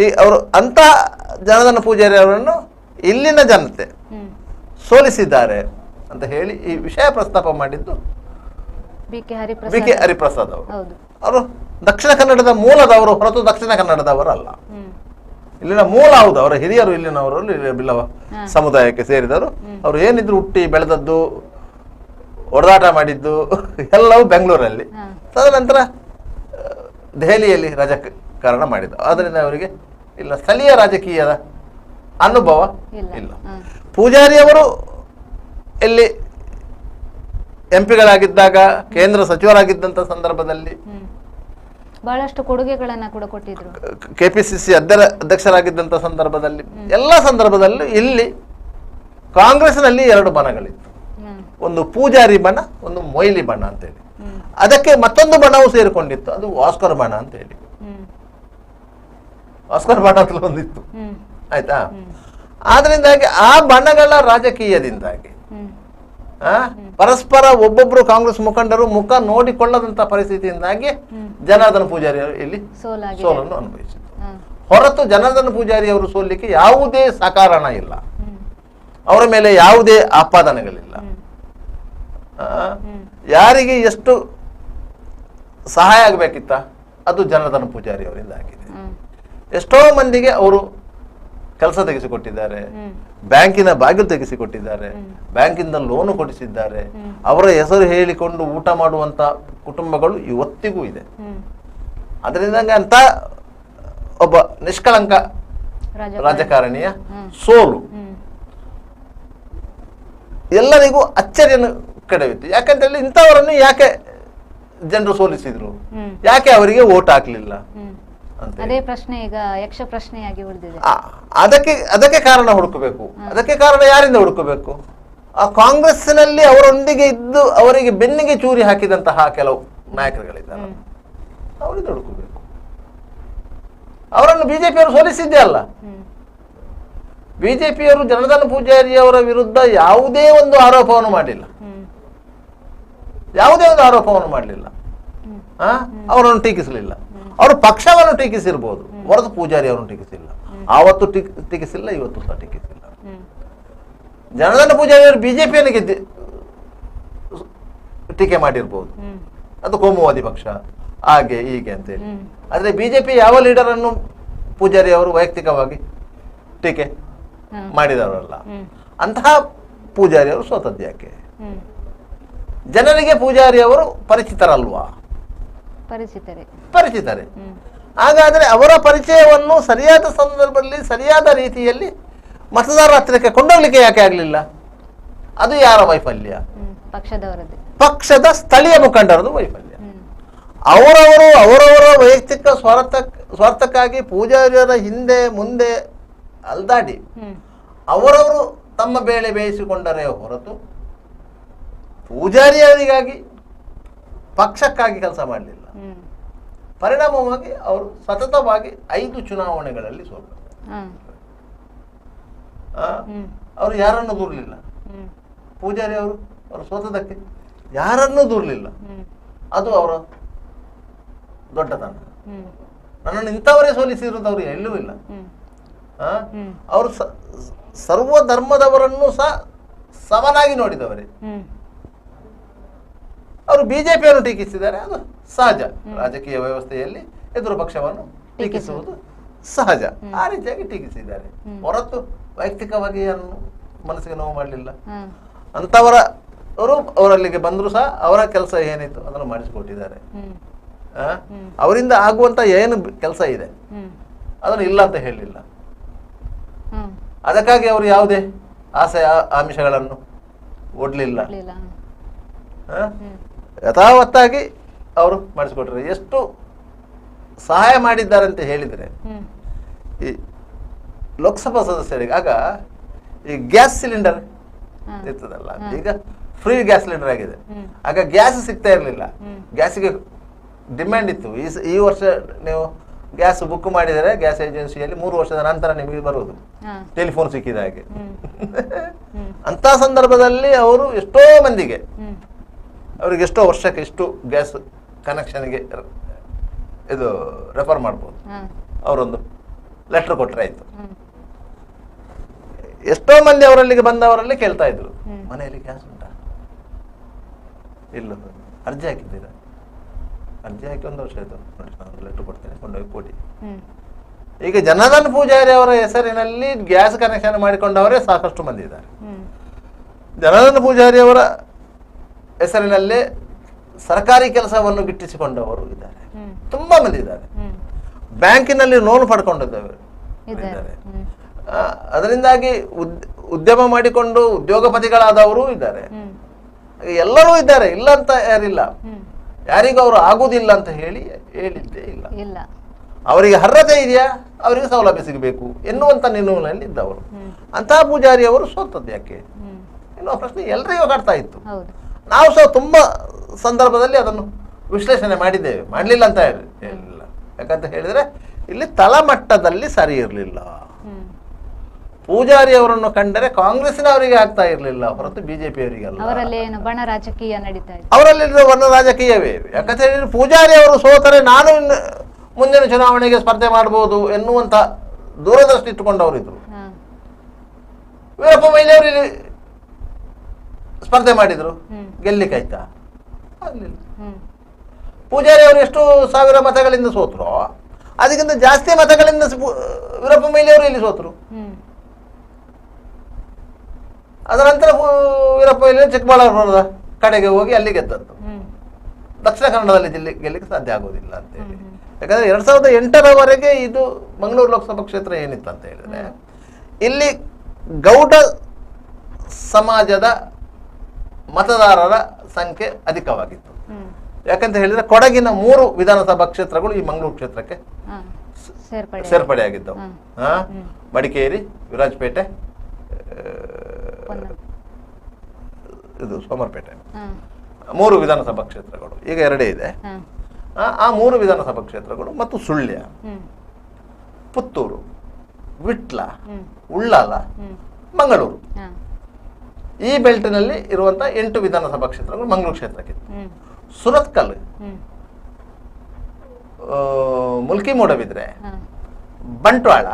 ಈ ಅವರು ಅಂತ ಜನಾರ್ದನ ಪೂಜಾರಿ ಅವರನ್ನು ಇಲ್ಲಿನ ಜನತೆ ಸೋಲಿಸಿದ್ದಾರೆ ಅಂತ ಹೇಳಿ ಈ ವಿಷಯ ಪ್ರಸ್ತಾಪ ಮಾಡಿದ್ದು ಬಿ ಕೆ ಹರಿಪ್ರಸಾದ್ ಅವರು. ಅವರು ದಕ್ಷಿಣ ಕನ್ನಡದ ಮೂಲದವರು ಹೊರತು ದಕ್ಷಿಣ ಕನ್ನಡದವರಲ್ಲ. ಇಲ್ಲಿನ ಮೂಲ ಹೌದು, ಅವರ ಹಿರಿಯರು ಇಲ್ಲಿನವರು, ಬಿಲ್ಲವ ಸಮುದಾಯಕ್ಕೆ ಸೇರಿದವರು. ಅವರು ಏನಿದ್ರು ಹುಟ್ಟಿ ಬೆಳೆದದ್ದು, ಹೊಡೆದಾಟ ಮಾಡಿದ್ದು ಎಲ್ಲವೂ ಬೆಂಗಳೂರಲ್ಲಿ. ತದನಂತರ ದೆಹಲಿಯಲ್ಲಿ ರಾಜಕಾರಣ ಮಾಡಿದ್ದು. ಆದ್ದರಿಂದ ಅವರಿಗೆ ಇಲ್ಲ ಸ್ಥಳೀಯ ರಾಜಕೀಯದ ಅನುಭವ ಇಲ್ಲ. ಪೂಜಾರಿಯವರು ಇಲ್ಲಿ ಎಂಪಿಗಳಾಗಿದ್ದಾಗ, ಕೇಂದ್ರ ಸಚಿವರಾಗಿದ್ದಂಥ ಸಂದರ್ಭದಲ್ಲಿ ಬಹಳಷ್ಟು ಕೊಡುಗೆಗಳನ್ನ ಕೂಡ ಕೊಟ್ಟಿದ್ರು. ಕೆಪಿಸಿಸಿ ಅಧ್ಯಕ್ಷರಾಗಿದ್ದಂಥ ಸಂದರ್ಭದಲ್ಲಿ ಎಲ್ಲ ಸಂದರ್ಭದಲ್ಲೂ ಇಲ್ಲಿ ಕಾಂಗ್ರೆಸ್ನಲ್ಲಿ 2 ಬಣಗಳಿತ್ತು. ಒಂದು ಪೂಜಾರಿ ಬಣ, ಒಂದು ಮೊಯ್ಲಿ ಬಣ ಅಂತೇಳಿ. ಅದಕ್ಕೆ ಮತ್ತೊಂದು ಬಣವು ಸೇರಿಕೊಂಡಿತ್ತು, ಅದು ವಾಸ್ಕರ್ ಬಣ ಅಂತ ಹೇಳಿ. ವಾಸ್ಕರ್ ಬಣ ಅಂತ ಒಂದಿತ್ತು. ಆಯ್ತಾ. ಆದ್ರಿಂದಾಗಿ ಆ ಬಣಗಳ ರಾಜಕೀಯದಿಂದಾಗಿ ಪರಸ್ಪರ ಒಬ್ಬೊಬ್ರು ಕಾಂಗ್ರೆಸ್ ಮುಖಂಡರು ಮುಖ ನೋಡಿಕೊಳ್ಳದಂತ ಪರಿಸ್ಥಿತಿಯಿಂದಾಗಿ ಜನಾರ್ದನ ಪೂಜಾರಿ ಅವರು ಇಲ್ಲಿ ಸೋಲನ್ನು ಅನುಭವಿಸಿದ್ರು. ಹೊರತು ಜನಾರ್ದನ ಪೂಜಾರಿ ಅವರು ಸೋಲಿಕ್ಕೆ ಯಾವುದೇ ಸಕಾರಣ ಇಲ್ಲ, ಅವರ ಮೇಲೆ ಯಾವುದೇ ಆಪಾದನೆಗಳಿಲ್ಲ. ಯಾರಿಗೆ ಎಷ್ಟು ಸಹಾಯ ಆಗಬೇಕಿತ್ತ ಅದು ಜನಾರ್ದನ ಪೂಜಾರಿ ಅವರಿಂದ ಆಗಿದೆ. ಎಷ್ಟೋ ಮಂದಿಗೆ ಅವರು ಕೆಲಸ ತೆಗೆಸಿಕೊಟ್ಟಿದ್ದಾರೆ, ಬ್ಯಾಂಕಿನ ಬಾಗಿಲು ತೆಗೆಸಿಕೊಟ್ಟಿದ್ದಾರೆ, ಬ್ಯಾಂಕಿಂದ ಲೋನು ಕೊಡಿಸಿದ್ದಾರೆ. ಅವರ ಹೆಸರು ಹೇಳಿಕೊಂಡು ಊಟ ಮಾಡುವಂತ ಕುಟುಂಬಗಳು ಇವತ್ತಿಗೂ ಇದೆ. ಅದರಿಂದ ಅಂತ ಒಬ್ಬ ನಿಷ್ಕಳಂಕ ರಾಜಕಾರಣಿಯ ಸೋಲು ಎಲ್ಲರಿಗೂ ಅಚ್ಚರಿಯನ್ನು ಕೆಡವಿತ್ತು. ಯಾಕಂತೇಳಿ ಇಂಥವರನ್ನು ಯಾಕೆ ಜನರು ಸೋಲಿಸಿದ್ರು, ಯಾಕೆ ಅವರಿಗೆ ವೋಟ್ ಹಾಕ್ಲಿಲ್ಲ ಅಂತ ಅದೇ ಪ್ರಶ್ನೆ ಈಗ ಯಕ್ಷ ಪ್ರಶ್ನೆಯಾಗಿ ಉಳಿದಿದೆ. ಅದಕ್ಕೆ ಕಾರಣ ಹುಡುಕಬೇಕು. ಅದಕ್ಕೆ ಕಾರಣ ಯಾರಿಂದ ಹುಡುಕಬೇಕು? ಆ ಕಾಂಗ್ರೆಸ್ಸಿನಲ್ಲಿ ಅವರೊಂದಿಗೆ ಇದ್ದು ಅವರಿಗೆ ಬೆನ್ನಿಗೆ ಚೂರಿ ಹಾಕಿದಂತಹ ಕೆಲವು ನಾಯಕರುಗಳಿದ್ದಾರೆ, ಅವರಿಂದ ಹುಡುಕಬೇಕು. ಅವರನ್ನು ಬಿಜೆಪಿಯವರು ಸೋಲಿಸಿದ್ದೇ ಅಲ್ಲ. ಬಿಜೆಪಿಯವರು ಜನಾರ್ದನ ಪೂಜಾರಿ ಅವರ ವಿರುದ್ಧ ಯಾವುದೇ ಒಂದು ಆರೋಪವನ್ನು ಮಾಡಲಿಲ್ಲ, ಯಾವುದೇ ಒಂದು ಆರೋಪವನ್ನು ಮಾಡಲಿಲ್ಲ, ಅವರನ್ನು ಟೀಕಿಸಲಿಲ್ಲ. ಅವರು ಪಕ್ಷವನ್ನು ಟೀಕಿಸಿರ್ಬೋದು, ಹೊರತು ಪೂಜಾರಿ ಅವರನ್ನು ಟೀಕಿಸಿಲ್ಲ. ಆವತ್ತು ಟೀಕಿಸಿಲ್ಲ, ಇವತ್ತು ಸಹ ಟೀಕಿಸಿಲ್ಲ. ಜನಾರ್ದನ ಪೂಜಾರಿ ಅವರು ಬಿಜೆಪಿಯನ್ನು ಟೀಕೆ ಮಾಡಿರ್ಬೋದು, ಅದು ಕೋಮುವಾದಿ ಪಕ್ಷ ಹಾಗೆ ಹೀಗೆ ಅಂತೇಳಿ. ಆದ್ರೆ ಬಿಜೆಪಿ ಯಾವ ಲೀಡರ್ ಅನ್ನು ಪೂಜಾರಿ ಅವರು ವೈಯಕ್ತಿಕವಾಗಿ ಟೀಕೆ ಮಾಡಿದವರಲ್ಲ. ಅಂತಹ ಪೂಜಾರಿ ಅವರು ಸೋತದ್ಯಾಕೆ? ಜನರಿಗೆ ಪೂಜಾರಿ ಅವರು ಪರಿಚಿತರಲ್ವಾ? ಪರಿಚಿತರೇ. ಹಾಗಾದ್ರೆ ಅವರ ಪರಿಚಯವನ್ನು ಸರಿಯಾದ ಸಂದರ್ಭದಲ್ಲಿ ಸರಿಯಾದ ರೀತಿಯಲ್ಲಿ ಮತದಾರರ ಹತ್ತಿರಕ್ಕೆ ಕೊಂಡೋಗ್ಲಿಕ್ಕೆ ಯಾಕೆ ಆಗ್ಲಿಲ್ಲ? ಅದು ಯಾರ ವೈಫಲ್ಯ? ಪಕ್ಷದ ಸ್ಥಳೀಯ ಮುಖಂಡರದು ವೈಫಲ್ಯ. ಅವರವರ ವೈಯಕ್ತಿಕ ಸ್ವಾರ್ಥಕ್ಕಾಗಿ ಪೂಜಾರಿಯರ ಹಿಂದೆ ಮುಂದೆ ಅಲ್ದಾಡಿ ಅವರವರು ತಮ್ಮ ಬೇಳೆ ಬೇಯಿಸಿಕೊಂಡರೆ ಹೊರತು ಪೂಜಾರಿಯವರಿಗಾಗಿ ಪಕ್ಷಕ್ಕಾಗಿ ಕೆಲಸ ಮಾಡಲಿಲ್ಲ. ಪರಿಣಾಮವಾಗಿ ಅವರು ಸತತವಾಗಿ 5 ಚುನಾವಣೆಗಳಲ್ಲಿ ಸೋತರು. ಅವರು ಯಾರನ್ನು ದೂರಲಿಲ್ಲ. ಪೂಜಾರಿ ಅವರು ಸೋತದಕ್ಕೆ ಯಾರನ್ನೂ ದೂರಲಿಲ್ಲ. ಅದು ಅವರ ದೊಡ್ಡತನ. ನನ್ನನ್ನು ಇಂಥವರೇ ಸೋಲಿಸಿರೋದು ಅವರು ಎಲ್ಲೂ ಇಲ್ಲ. ಅವರು ಸರ್ವ ಧರ್ಮದವರನ್ನು ಸಹ ಸಮನಾಗಿ ನೋಡಿದವರೇ. ಅವರು ಬಿಜೆಪಿಯನ್ನು ಟೀಕಿಸಿದ್ದಾರೆ, ಅದು ಸಹಜ. ರಾಜಕೀಯ ವ್ಯವಸ್ಥೆಯಲ್ಲಿ ಎದುರು ಪಕ್ಷವನ್ನು ಟೀಕಿಸುವುದು ಸಹಜ. ಆ ರೀತಿಯಾಗಿ ಟೀಕಿಸಿದ್ದಾರೆ ಹೊರತು ವೈಯಕ್ತಿಕವಾಗಿ ಮನಸ್ಸಿಗೆ ನೋವು ಮಾಡಲಿಲ್ಲ. ಅವರು ಅವರಲ್ಲಿಗೆ ಬಂದರೂ ಸಹ ಅವರ ಕೆಲಸ ಏನಿತ್ತು ಅದನ್ನು ಮಾಡಿಸಿಕೊಟ್ಟಿದ್ದಾರೆ. ಅವರಿಂದ ಆಗುವಂತ ಏನು ಕೆಲಸ ಇದೆ ಅದನ್ನು ಇಲ್ಲ ಅಂತ ಹೇಳಲಿಲ್ಲ. ಅದಕ್ಕಾಗಿ ಅವರು ಯಾವುದೇ ಆಸೆ ಆಮಿಷಗಳನ್ನು ಒಡ್ಲಿಲ್ಲ. ಯಥಾವತ್ತಾಗಿ ಅವರು ಮಾಡಿಸಿಕೊಟ್ರೆ ಎಷ್ಟು ಸಹಾಯ ಮಾಡಿದ್ದಾರೆ ಅಂತ ಹೇಳಿದರೆ ಈ ಲೋಕಸಭಾ ಸದಸ್ಯರಿಗೆ ಆಗ ಈ ಗ್ಯಾಸ್ ಸಿಲಿಂಡರ್ ಇರ್ತದಲ್ಲ, ಈಗ ಫ್ರೀ ಗ್ಯಾಸ್ ಸಿಲಿಂಡರ್ ಆಗಿದೆ. ಆಗ ಗ್ಯಾಸ್ ಸಿಗ್ತಾ ಇರಲಿಲ್ಲ, ಗ್ಯಾಸಿಗೆ ಡಿಮ್ಯಾಂಡ್ ಇತ್ತು. ಈ ವರ್ಷ ನೀವು ಗ್ಯಾಸ್ ಬುಕ್ ಮಾಡಿದರೆ ಗ್ಯಾಸ್ ಏಜೆನ್ಸಿಯಲ್ಲಿ 3 ವರ್ಷದ ನಂತರ ನಿಮಗೆ ಬರುವುದು, ಟೆಲಿಫೋನ್ ಸಿಕ್ಕಿದ ಹಾಗೆ. ಅಂತ ಸಂದರ್ಭದಲ್ಲಿ ಅವರು ಎಷ್ಟೋ ಮಂದಿಗೆ ಅವರಿಗೆ ಎಷ್ಟೋ ವರ್ಷಕ್ಕೆ ಎಷ್ಟು ಗ್ಯಾಸ್ ಕನೆಕ್ಷನ್ಗೆ ಇದು ರೆಫರ್ ಮಾಡ್ಬೋದು. ಅವರೊಂದು ಲೆಟರ್ ಕೊಟ್ಟರೆ ಆಯ್ತು. ಎಷ್ಟೋ ಮಂದಿ ಅವರಲ್ಲಿಗೆ ಬಂದವರಲ್ಲಿ ಕೇಳ್ತಾ ಇದ್ರು, ಮನೆಯಲ್ಲಿ ಗ್ಯಾಸ್ ಉಂಟಾ? ಇಲ್ಲ. ಅರ್ಜಿ ಹಾಕಿದ್ದೀರಾ? ಅರ್ಜಿ ಹಾಕಿ 1 ವರ್ಷ ಆಯ್ತು, ನೋಡಿ ನಾನು ಲೆಟರ್ ಕೊಡ್ತೇನೆ, ಕೊಂಡೋಗಿ ಕೊಡಿ. ಈಗ ಜನಾರ್ದನ್ ಪೂಜಾರಿ ಅವರ ಹೆಸರಿನಲ್ಲಿ ಗ್ಯಾಸ್ ಕನೆಕ್ಷನ್ ಮಾಡಿಕೊಂಡವರೇ ಸಾಕಷ್ಟು ಮಂದಿ ಇದ್ದಾರೆ. ಜನಾರ್ದನ್ ಪೂಜಾರಿ ಅವರ ಹೆಸರಿನಲ್ಲೇ ಸರ್ಕಾರಿ ಕೆಲಸವನ್ನು ಗಿಟ್ಟಿಸಿಕೊಂಡವರು ಇದ್ದಾರೆ, ತುಂಬಾ ಮಂದಿ ಇದ್ದಾರೆ. ಬ್ಯಾಂಕಿನಲ್ಲಿ ಲೋನ್ ಪಡ್ಕೊಂಡಿದ್ದಾರೆ. ಅದರಿಂದಾಗಿ ಉದ್ಯಮ ಮಾಡಿಕೊಂಡು ಉದ್ಯೋಗಪತಿಗಳಾದವರು ಇದ್ದಾರೆ. ಎಲ್ಲರೂ ಇದ್ದಾರೆ, ಇಲ್ಲ ಅಂತ ಯಾರಿಲ್ಲ. ಯಾರಿಗೂ ಅವರು ಆಗುವುದಿಲ್ಲ ಅಂತ ಹೇಳಿದ್ದೇ ಇಲ್ಲ. ಅವರಿಗೆ ಅರ್ಹತೆ ಇದೆಯಾ, ಅವರಿಗೆ ಸೌಲಭ್ಯ ಸಿಗಬೇಕು ಎನ್ನುವಂತ ನಿಲುವಿನಲ್ಲಿ ಇದ್ದವರು. ಅಂತಹ ಪೂಜಾರಿ ಅವರು ಸೋತದ್ದು ಯಾಕೆ ಎನ್ನುವ ಪ್ರಶ್ನೆ ಎಲ್ಲರಿಗೂ ಕಾಡ್ತಾ ಇತ್ತು. ನಾವು ಸಹ ತುಂಬಾ ಸಂದರ್ಭದಲ್ಲಿ ಅದನ್ನು ವಿಶ್ಲೇಷಣೆ ಮಾಡಿದ್ದೇವೆ, ಮಾಡಲಿಲ್ಲ ಅಂತ ಹೇಳಿಲ್ಲ. ಯಾಕಂತ ಹೇಳಿದ್ರೆ ಇಲ್ಲಿ ತಳಮಟ್ಟದಲ್ಲಿ ಸರಿ ಇರಲಿಲ್ಲ. ಪೂಜಾರಿ ಅವರನ್ನು ಕಂಡರೆ ಕಾಂಗ್ರೆಸ್ನವರಿಗೆ ಆಗ್ತಾ ಇರಲಿಲ್ಲ ಹೊರತು ಬಿಜೆಪಿ ಅವರಿಗಲ್ಲ. ಅವರಲ್ಲಿ ಬಣ ರಾಜಕೀಯ ನಡೀತಾ ಇದೆ. ಅವರಲ್ಲಿ ಬಣ ರಾಜಕೀಯವೇ. ಯಾಕಂತ ಹೇಳಿದ್ರೆ ಪೂಜಾರಿ ಅವರು ಸೋತರೆ ನಾನು ಮುಂದಿನ ಚುನಾವಣೆಗೆ ಸ್ಪರ್ಧೆ ಮಾಡಬಹುದು ಎನ್ನುವಂತ ದೂರದೃಷ್ಟಿ ಇಟ್ಟುಕೊಂಡವರು ಇದ್ರು. ವೀರಪ್ಪ ಮೊಯ್ಲಿ ಅವರು ಇಲ್ಲಿ ಸ್ಪರ್ಧೆ ಮಾಡಿದ್ರು, ಗೆಲ್ಲಿಕಾಯ್ತಾ? ಆಗ್ಲಿಲ್ಲ. ಪೂಜಾರಿ ಅವರು ಎಷ್ಟು ಸಾವಿರ ಮತಗಳಿಂದ ಸೋತರು, ಅದಕ್ಕಿಂತ ಜಾಸ್ತಿ ಮತಗಳಿಂದ ವೀರಪ್ಪ ಮೊಯ್ಲಿ ಅವರು ಇಲ್ಲಿ ಸೋತರು. ಅದರ ನಂತರ ವೀರಪ್ಪ ಮೊಯ್ಲಿ ಚಿಕ್ಕಬಳ್ಳಾಪುರದ ಕಡೆಗೆ ಹೋಗಿ ಅಲ್ಲಿ ಗೆದ್ದದ್ದು. ದಕ್ಷಿಣ ಕನ್ನಡದಲ್ಲಿ ಗೆಲ್ಲಿಕ್ಕೆ ಸಾಧ್ಯ ಆಗೋದಿಲ್ಲ ಅಂತ ಹೇಳಿ. ಯಾಕಂದ್ರೆ 2008ರವರೆಗೆ ಇದು ಮಂಗಳೂರು ಲೋಕಸಭಾ ಕ್ಷೇತ್ರ ಏನಿತ್ತು ಅಂತ ಹೇಳಿದ್ರೆ ಇಲ್ಲಿ ಗೌಡ ಸಮಾಜದ ಮತದಾರರ ಸಂಖ್ಯೆ ಅಧಿಕವಾಗಿತ್ತು. ಯಾಕಂತ ಹೇಳಿದ್ರೆ ಕೊಡಗಿನ 3 ವಿಧಾನಸಭಾ ಕ್ಷೇತ್ರಗಳು ಈ ಮಂಗಳೂರು ಕ್ಷೇತ್ರಕ್ಕೆ ಸೇರ್ಪಡೆಯಾಗಿದ್ದವು. ಮಡಿಕೇರಿ, ವಿರಾಜಪೇಟೆ, ಇದು ಸೋಮರಪೇಟೆ, 3 ವಿಧಾನಸಭಾ ಕ್ಷೇತ್ರಗಳು. ಈಗ 2 ಇದೆ. ಆ 3 ವಿಧಾನಸಭಾ ಕ್ಷೇತ್ರಗಳು ಮತ್ತು ಸುಳ್ಯ, ಪುತ್ತೂರು, ವಿಟ್ಲ, ಉಳ್ಳಾಲ, ಮಂಗಳೂರು, ಈ ಬೆಲ್ಟ್ನಲ್ಲಿ ಇರುವಂತಹ 8 ವಿಧಾನಸಭಾ ಕ್ಷೇತ್ರಗಳು ಮಂಗಳೂರು ಕ್ಷೇತ್ರಕ್ಕೆ. ಸುರತ್ಕಲ್, ಮುಲ್ಕಿ ಮೂಡಬಿದ್ರೆ, ಬಂಟ್ವಾಳ,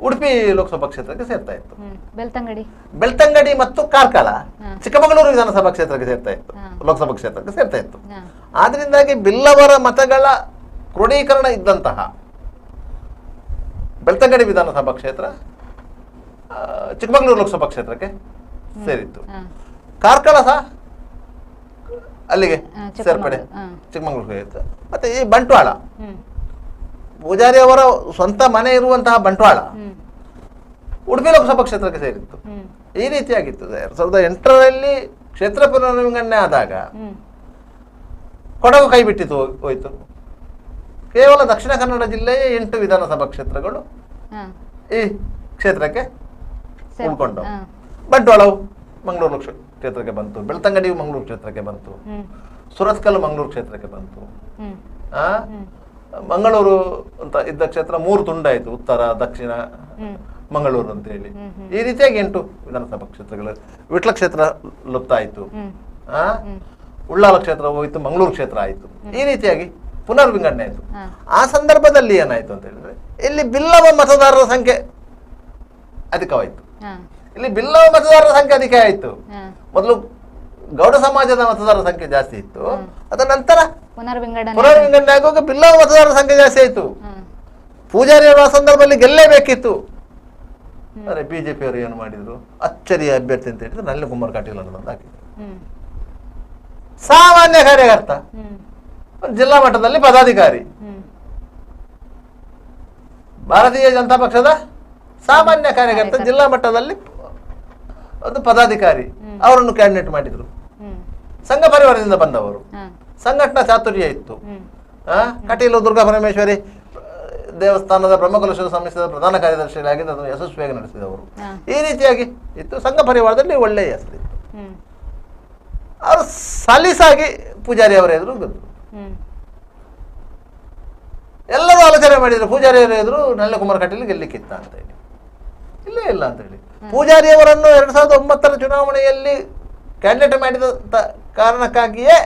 ಉಡುಪಿ ಲೋಕಸಭಾ ಕ್ಷೇತ್ರಕ್ಕೆ ಸೇರ್ತಾ ಇತ್ತು. ಬೆಳ್ತಂಗಡಿ ಮತ್ತು ಕಾರ್ಕಳ ಚಿಕ್ಕಮಗಳೂರು ವಿಧಾನಸಭಾ ಕ್ಷೇತ್ರಕ್ಕೆ ಸೇರ್ತಾ ಇತ್ತು, ಲೋಕಸಭಾ ಕ್ಷೇತ್ರಕ್ಕೆ ಸೇರ್ತಾ ಇತ್ತು. ಆದ್ರಿಂದಾಗಿ ಬಿಲ್ಲವರ ಮತಗಳ ಕ್ರೋಢೀಕರಣ ಇದ್ದಂತಹ ಬೆಳ್ತಂಗಡಿ ವಿಧಾನಸಭಾ ಕ್ಷೇತ್ರ ಚಿಕ್ಕಮಗಳೂರು ಲೋಕಸಭಾ ಕ್ಷೇತ್ರಕ್ಕೆ ಸೇರಿತ್ತು. ಕಾರ್ಕಳ ಸಹ ಅಲ್ಲಿಗೆ ಸೇರ್ಪಡೆ ಚಿಕ್ಕಮಗಳೂರು ಇತ್ತು. ಮತ್ತೆ ಈ ಬಂಟ್ವಾಳ, ಪೂಜಾರಿ ಅವರ ಸ್ವಂತ ಮನೆ ಇರುವಂತಹ ಬಂಟ್ವಾಳ ಉಡುಪಿ ಲೋಕಸಭಾ ಕ್ಷೇತ್ರಕ್ಕೆ ಸೇರಿತ್ತು. ಈ ರೀತಿಯಾಗಿತ್ತು. 2008ರಲ್ಲಿ ಕ್ಷೇತ್ರ ಪುನರ್ವಿಂಗಡಣೆ ಆದಾಗ ಕೊಡಗು ಕೈ ಬಿಟ್ಟಿತ್ತು, ಹೋಯ್ತು. ಕೇವಲ ದಕ್ಷಿಣ ಕನ್ನಡ ಜಿಲ್ಲೆಯ 8 ವಿಧಾನಸಭಾ ಕ್ಷೇತ್ರಗಳು ಈ ಕ್ಷೇತ್ರಕ್ಕೆ ಉಳ್ಕೊಂಡು, ಬಂಟ್ವಾಳವು ಮಂಗಳೂರು ಕ್ಷೇತ್ರಕ್ಕೆ ಬಂತು, ಬೆಳ್ತಂಗಡಿಯು ಮಂಗಳೂರು ಕ್ಷೇತ್ರಕ್ಕೆ ಬಂತು, ಸುರತ್ಕಲ್ ಮಂಗಳೂರು ಕ್ಷೇತ್ರಕ್ಕೆ ಬಂತು. ಮಂಗಳೂರು ಅಂತ ಇದ್ದ ಕ್ಷೇತ್ರ 3 ತುಂಡಾಯಿತು, ಉತ್ತರ, ದಕ್ಷಿಣ, ಮಂಗಳೂರು ಅಂತ ಹೇಳಿ. ಈ ರೀತಿಯಾಗಿ 8 ವಿಧಾನಸಭಾ ಕ್ಷೇತ್ರಗಳು. ವಿಟ್ಲ ಕ್ಷೇತ್ರ ಲುಪ್ತ ಆಯ್ತು, ಉಳ್ಳಾಲ ಕ್ಷೇತ್ರ ಹೋಯ್ತು, ಮಂಗಳೂರು ಕ್ಷೇತ್ರ ಆಯ್ತು. ಈ ರೀತಿಯಾಗಿ ಪುನರ್ವಿಂಗಡಣೆ ಆಯ್ತು. ಆ ಸಂದರ್ಭದಲ್ಲಿ ಏನಾಯ್ತು ಅಂತ ಹೇಳಿದ್ರೆ ಇಲ್ಲಿ ಬಿಲ್ಲವ ಮತದಾರರ ಸಂಖ್ಯೆ ಅಧಿಕವಾಯ್ತು. ಇಲ್ಲಿ ಬಿಲ್ಲವ ಮತದಾರರ ಸಂಖ್ಯೆ ಅಧಿಕ ಆಯ್ತು. ಮೊದಲು ಗೌಡ ಸಮಾಜದ ಮತದಾರರ ಸಂಖ್ಯೆ ಜಾಸ್ತಿ ಇತ್ತು, ಅದರ ನಂತರ ಪುನರ್ವಿಂಗಡಣೆ ಆಗುವಾಗ ಬಿಲ್ಲವ ಮತದಾರರ ಸಂಖ್ಯೆ ಜಾಸ್ತಿ ಆಯ್ತು. ಪೂಜಾರಿ ಅವರ ಸಂದರ್ಭದಲ್ಲಿ ಗೆಲ್ಲೇಬೇಕಿತ್ತು. ಆದರೆ ಬಿಜೆಪಿ ಅವರು ಏನು ಮಾಡಿದ್ರು, ಅಚ್ಚರಿಯ ಅಭ್ಯರ್ಥಿ ಅಂತ ಹೇಳಿದ್ರು ನಳಿನ್ ಕುಮಾರ್ ಕಟೀಲ್ ಅನ್ನೋದು ಹಾಕಿದ್ರು. ಸಾಮಾನ್ಯ ಕಾರ್ಯಕರ್ತ, ಜಿಲ್ಲಾ ಮಟ್ಟದಲ್ಲಿ ಪದಾಧಿಕಾರಿ, ಭಾರತೀಯ ಜನತಾ ಪಕ್ಷದ ಸಾಮಾನ್ಯ ಕಾರ್ಯಕರ್ತ, ಜಿಲ್ಲಾ ಮಟ್ಟದಲ್ಲಿ ಒಂದು ಪದಾಧಿಕಾರಿ, ಅವರನ್ನು ಕ್ಯಾಂಡಿಡೇಟ್ ಮಾಡಿದ್ರು. ಸಂಘ ಪರಿವಾರದಿಂದ ಬಂದವರು, ಸಂಘಟನಾ ಚಾತುರ್ಯ ಇತ್ತು. ಕಟೀಲು ದುರ್ಗಾ ಪರಮೇಶ್ವರಿ ದೇವಸ್ಥಾನದ ಬ್ರಹ್ಮಕಲಶ ಸಂಸ್ಥೆಯ ಪ್ರಧಾನ ಕಾರ್ಯದರ್ಶಿಯಾಗಿ ಅದನ್ನು ಯಶಸ್ವಿಯಾಗಿ ನಡೆಸಿದವರು. ಈ ರೀತಿಯಾಗಿ ಇತ್ತು. ಸಂಘ ಪರಿವಾರದಲ್ಲಿ ಒಳ್ಳೆಯ ಹೆಸರಿತ್ತು. ಅವರು ಸಲೀಸಾಗಿ ಪೂಜಾರಿ ಅವರ ಎದುರು ಗೆದ್ರು. ಎಲ್ಲರೂ ಆಲೋಚನೆ ಮಾಡಿದ್ರು ಪೂಜಾರಿ ಅವರ ಎದುರು ನಳಿನ್ ಕುಮಾರ್ ಕಟೀಲ್ ಗೆಲ್ಲಿಕ್ಕಿತ್ತ ಅಂತ ಹೇಳಿ. ಇಲ್ಲೇ ಇಲ್ಲ ಅಂತ ಹೇಳಿ ಪೂಜಾರಿ ಅವರನ್ನು 2009 ಚುನಾವಣೆಯಲ್ಲಿ ಕ್ಯಾಂಡಿಡೇಟ್ ಮಾಡಿದ ಕಾರಣಕ್ಕಾಗಿಯೇ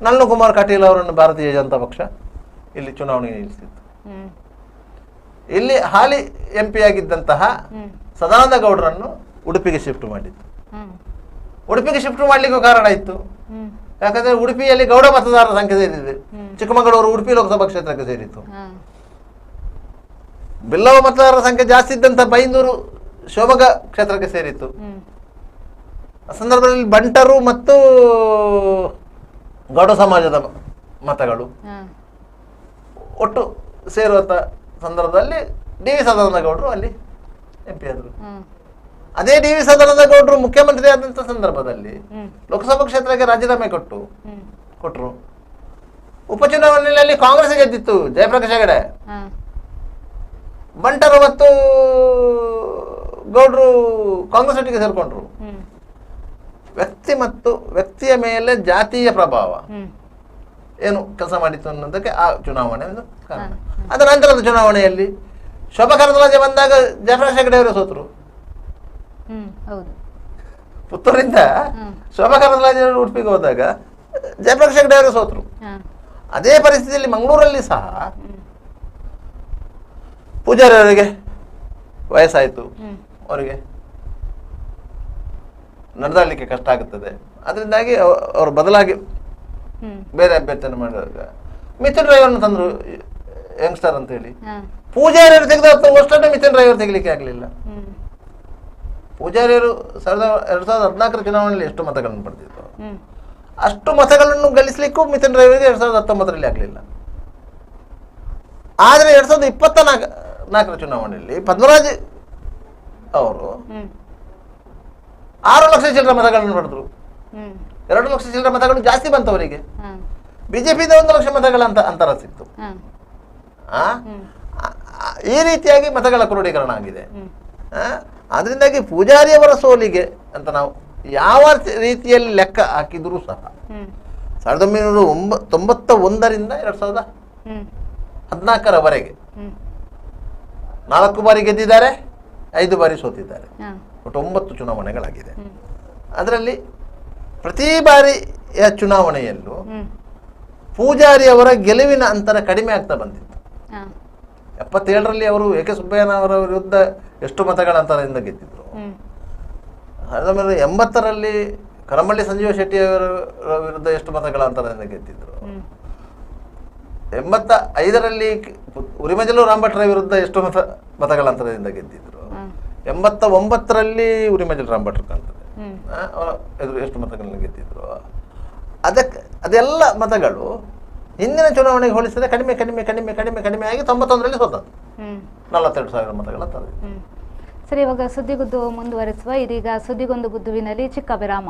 ನಳಿನ್ ಕುಮಾರ್ ಕಟೀಲ್ ಅವರನ್ನು ಭಾರತೀಯ ಜನತಾ ಪಕ್ಷ ಇಲ್ಲಿ ಚುನಾವಣೆ ನಿಲ್ಲಿಸಿತ್ತು. ಇಲ್ಲಿ ಹಾಲಿ MP ಆಗಿದ್ದಂತಹ ಸದಾನಂದ ಗೌಡರನ್ನು ಉಡುಪಿಗೆ ಶಿಫ್ಟ್ ಮಾಡಿತ್ತು. ಉಡುಪಿಗೆ ಶಿಫ್ಟ್ ಮಾಡ್ಲಿಕ್ಕೂ ಕಾರಣ ಇತ್ತು. ಯಾಕಂದ್ರೆ ಉಡುಪಿಯಲ್ಲಿ ಗೌಡ ಮತದಾರರ ಸಂಖ್ಯೆ ಸೇರಿದೆ. ಚಿಕ್ಕಮಗಳೂರು ಉಡುಪಿ ಲೋಕಸಭಾ ಕ್ಷೇತ್ರಕ್ಕೆ ಸೇರಿತ್ತು. ಬಿಲ್ಲವ ಮತದಾರರ ಸಂಖ್ಯೆ ಜಾಸ್ತಿ ಇದ್ದಂತ ಬೈಂದೂರು ಶಿವಮೊಗ್ಗ ಕ್ಷೇತ್ರಕ್ಕೆ ಸೇರಿತ್ತು. ಆ ಸಂದರ್ಭದಲ್ಲಿ ಬಂಟರು ಮತ್ತು ಗೌಡ ಸಮಾಜದ ಮತಗಳು ಒಟ್ಟು ಸೇರುವಂತ ಸಂದರ್ಭದಲ್ಲಿ ಡಿ ವಿ ಸದಾನಂದ ಗೌಡರು ಅಲ್ಲಿ MP ಆದರು. ಅದೇ ಡಿ ವಿ ಸದಾನಂದ ಗೌಡರು ಮುಖ್ಯಮಂತ್ರಿ ಆದಂತ ಸಂದರ್ಭದಲ್ಲಿ ಲೋಕಸಭಾ ಕ್ಷೇತ್ರಕ್ಕೆ ರಾಜೀನಾಮೆ ಕೊಟ್ಟರು. ಉಪಚುನಾವಣೆಯಲ್ಲಿ ಕಾಂಗ್ರೆಸ್ ಗೆದ್ದಿತ್ತು, ಜಯಪ್ರಕಾಶ್ ಹೆಗಡೆ. ಬಂಟರು ಮತ್ತು ಗೌಡರು ಕಾಂಗ್ರೆಸ್ ಒಟ್ಟಿಗೆ ಸೇರ್ಕೊಂಡ್ರು. ವ್ಯಕ್ತಿ ಮತ್ತು ವ್ಯಕ್ತಿಯ ಮೇಲೆ ಜಾತಿಯ ಪ್ರಭಾವ ಏನು ಕೆಲಸ ಮಾಡಿತ್ತು ಅನ್ನೋದಕ್ಕೆ ಆ ಚುನಾವಣೆ ಒಂದು ಕಾರಣ. ಅದರ ನಂತರದ ಚುನಾವಣೆಯಲ್ಲಿ ಶೋಭಾ ಕರಂದ್ಲಾಜೆ ಬಂದಾಗ ಜಯಪ್ರಕಾಶ್ ಹೆಗಡೆ ಅವರು ಸೋತರು. ಪುತ್ತೂರಿಂದ ಶೋಭಾ ಕರಂದ್ಲಾಜೆ ಅವರು ಉಡುಪಿಗೆ ಹೋದಾಗ ಜಯಪ್ರಕಾಶ್ ಹೆಗಡೆ ಅವರು ಸೋತರು. ಅದೇ ಪರಿಸ್ಥಿತಿಯಲ್ಲಿ ಮಂಗಳೂರಲ್ಲಿ ಸಹ ಪೂಜಾರಿ ಅವರಿಗೆ ವಯಸ್ಸಾಯಿತು, ಅವರಿಗೆ ನಡೆದಾಡಲಿಕ್ಕೆ ಕಷ್ಟ ಆಗುತ್ತದೆ. ಅದರಿಂದಾಗಿ ಅವರು ಬದಲಾಗಿ ಬೇರೆ ಅಭ್ಯರ್ಥಿಯನ್ನು ಮಾಡಿದಾಗ ಮಿಥುನ್ ಡ್ರೈವರ್ನ ತಂದ್ರು, ಯಂಗ್ಸ್ಟರ್ ಅಂತ ಹೇಳಿ. ಪೂಜಾರಿಯವರು ತೆಗೆದ ಅಷ್ಟನ್ನು ಮಿಥುನ್ ಡ್ರೈವರ್ ತೆಗಿಲಿಕ್ಕೆ ಆಗಲಿಲ್ಲ. ಪೂಜಾರಿಯವರು 2014 ಚುನಾವಣೆಯಲ್ಲಿ ಎಷ್ಟು ಮತಗಳನ್ನು ಪಡೆದಿದ್ರು, ಅಷ್ಟು ಮತಗಳನ್ನು ಗಳಿಸಲಿಕ್ಕೂ ಮಿಥುನ್ ಡ್ರೈವರ್ಗೆ 2019 ಆಗಲಿಲ್ಲ. ಆದರೆ 2024 ಚುನಾವಣೆಯಲ್ಲಿ ಪದ್ಮರಾಜ್ ಅವರು 6 ಲಕ್ಷ ಚಿಲ್ಲರ ಮತಗಳನ್ನು ಪಡೆದ್ರು. 2 ಲಕ್ಷ ಚಿಲ್ಲರ ಮತಗಳು ಜಾಸ್ತಿ ಬಂತು ಅವರಿಗೆ. ಬಿಜೆಪಿಯಿಂದ 1 ಲಕ್ಷ ಮತಗಳ ಅಂತರ ಸಿಕ್ತು. ಈ ರೀತಿಯಾಗಿ ಮತಗಳ ಕ್ರೋಢೀಕರಣ ಆಗಿದೆ. ಅದರಿಂದಾಗಿ ಪೂಜಾರಿಯವರ ಸೋಲಿಗೆ ಅಂತ ನಾವು ಯಾವ ರೀತಿಯಲ್ಲಿ ಲೆಕ್ಕ ಹಾಕಿದ್ರು ಸಹ 1991ರಿಂದ 2014ರವರೆಗೆ 4 ಬಾರಿ ಗೆದ್ದಿದ್ದಾರೆ, 5 ಬಾರಿ ಸೋತಿದ್ದಾರೆ. ಒಟ್ಟು 9 ಚುನಾವಣೆಗಳಾಗಿದೆ. ಅದರಲ್ಲಿ ಪ್ರತಿ ಬಾರಿಯ ಚುನಾವಣೆಯಲ್ಲೂ ಪೂಜಾರಿಯವರ ಗೆಲುವಿನ ಅಂತರ ಕಡಿಮೆ ಆಗ್ತಾ ಬಂದಿತ್ತು. 77ರಲ್ಲಿ ಅವರು AK ಸುಬ್ಬಯ್ಯನವರ ವಿರುದ್ಧ ಎಷ್ಟು ಮತಗಳ ಅಂತರದಿಂದ ಗೆದ್ದಿದ್ರು. 80ರಲ್ಲಿ ಕರಮಳ್ಳಿ ಸಂಜೀವ ಶೆಟ್ಟಿ ಅವರ ವಿರುದ್ಧ ಎಷ್ಟು ಮತಗಳ ಅಂತರದಿಂದ ಗೆದ್ದಿದ್ರು. 85ರಲ್ಲಿ ಉರಿಮಜಲು ರಾಮಭಟ್ರ ವಿರುದ್ಧ ಎಷ್ಟು ಮತಗಳ ಅಂತರದಿಂದ ಗೆದ್ದಿದ್ರು. 89ರಲ್ಲಿ ಉರಿಮಜಲು ರಾಮಭಟ್ರ ಅವರ ಎದುರು ಎಷ್ಟು ಮತಗಳನ್ನು ಗೆದ್ದಿದ್ರು. ಅದೆಲ್ಲ ಮತಗಳು ಹಿಂದಿನ ಚುನಾವಣೆಗೆ ಹೋಲಿಸಿದ್ರೆ ಕಡಿಮೆ ಆಗಿ 91ರಲ್ಲಿ ಸೋತದ್ದು. 42,000 ಮತಗಳ ಅಂತರ. ಸರಿ, ಇವಾಗ ಸುದ್ದಿಗುದ್ದು ಮುಂದುವರಿಸುವ. ಇದೀಗ ಸುದ್ದಿಗೊಂದು ಗುದ್ದುವಿನಲ್ಲಿ ಚಿಕ್ಕ ವಿರಾಮ.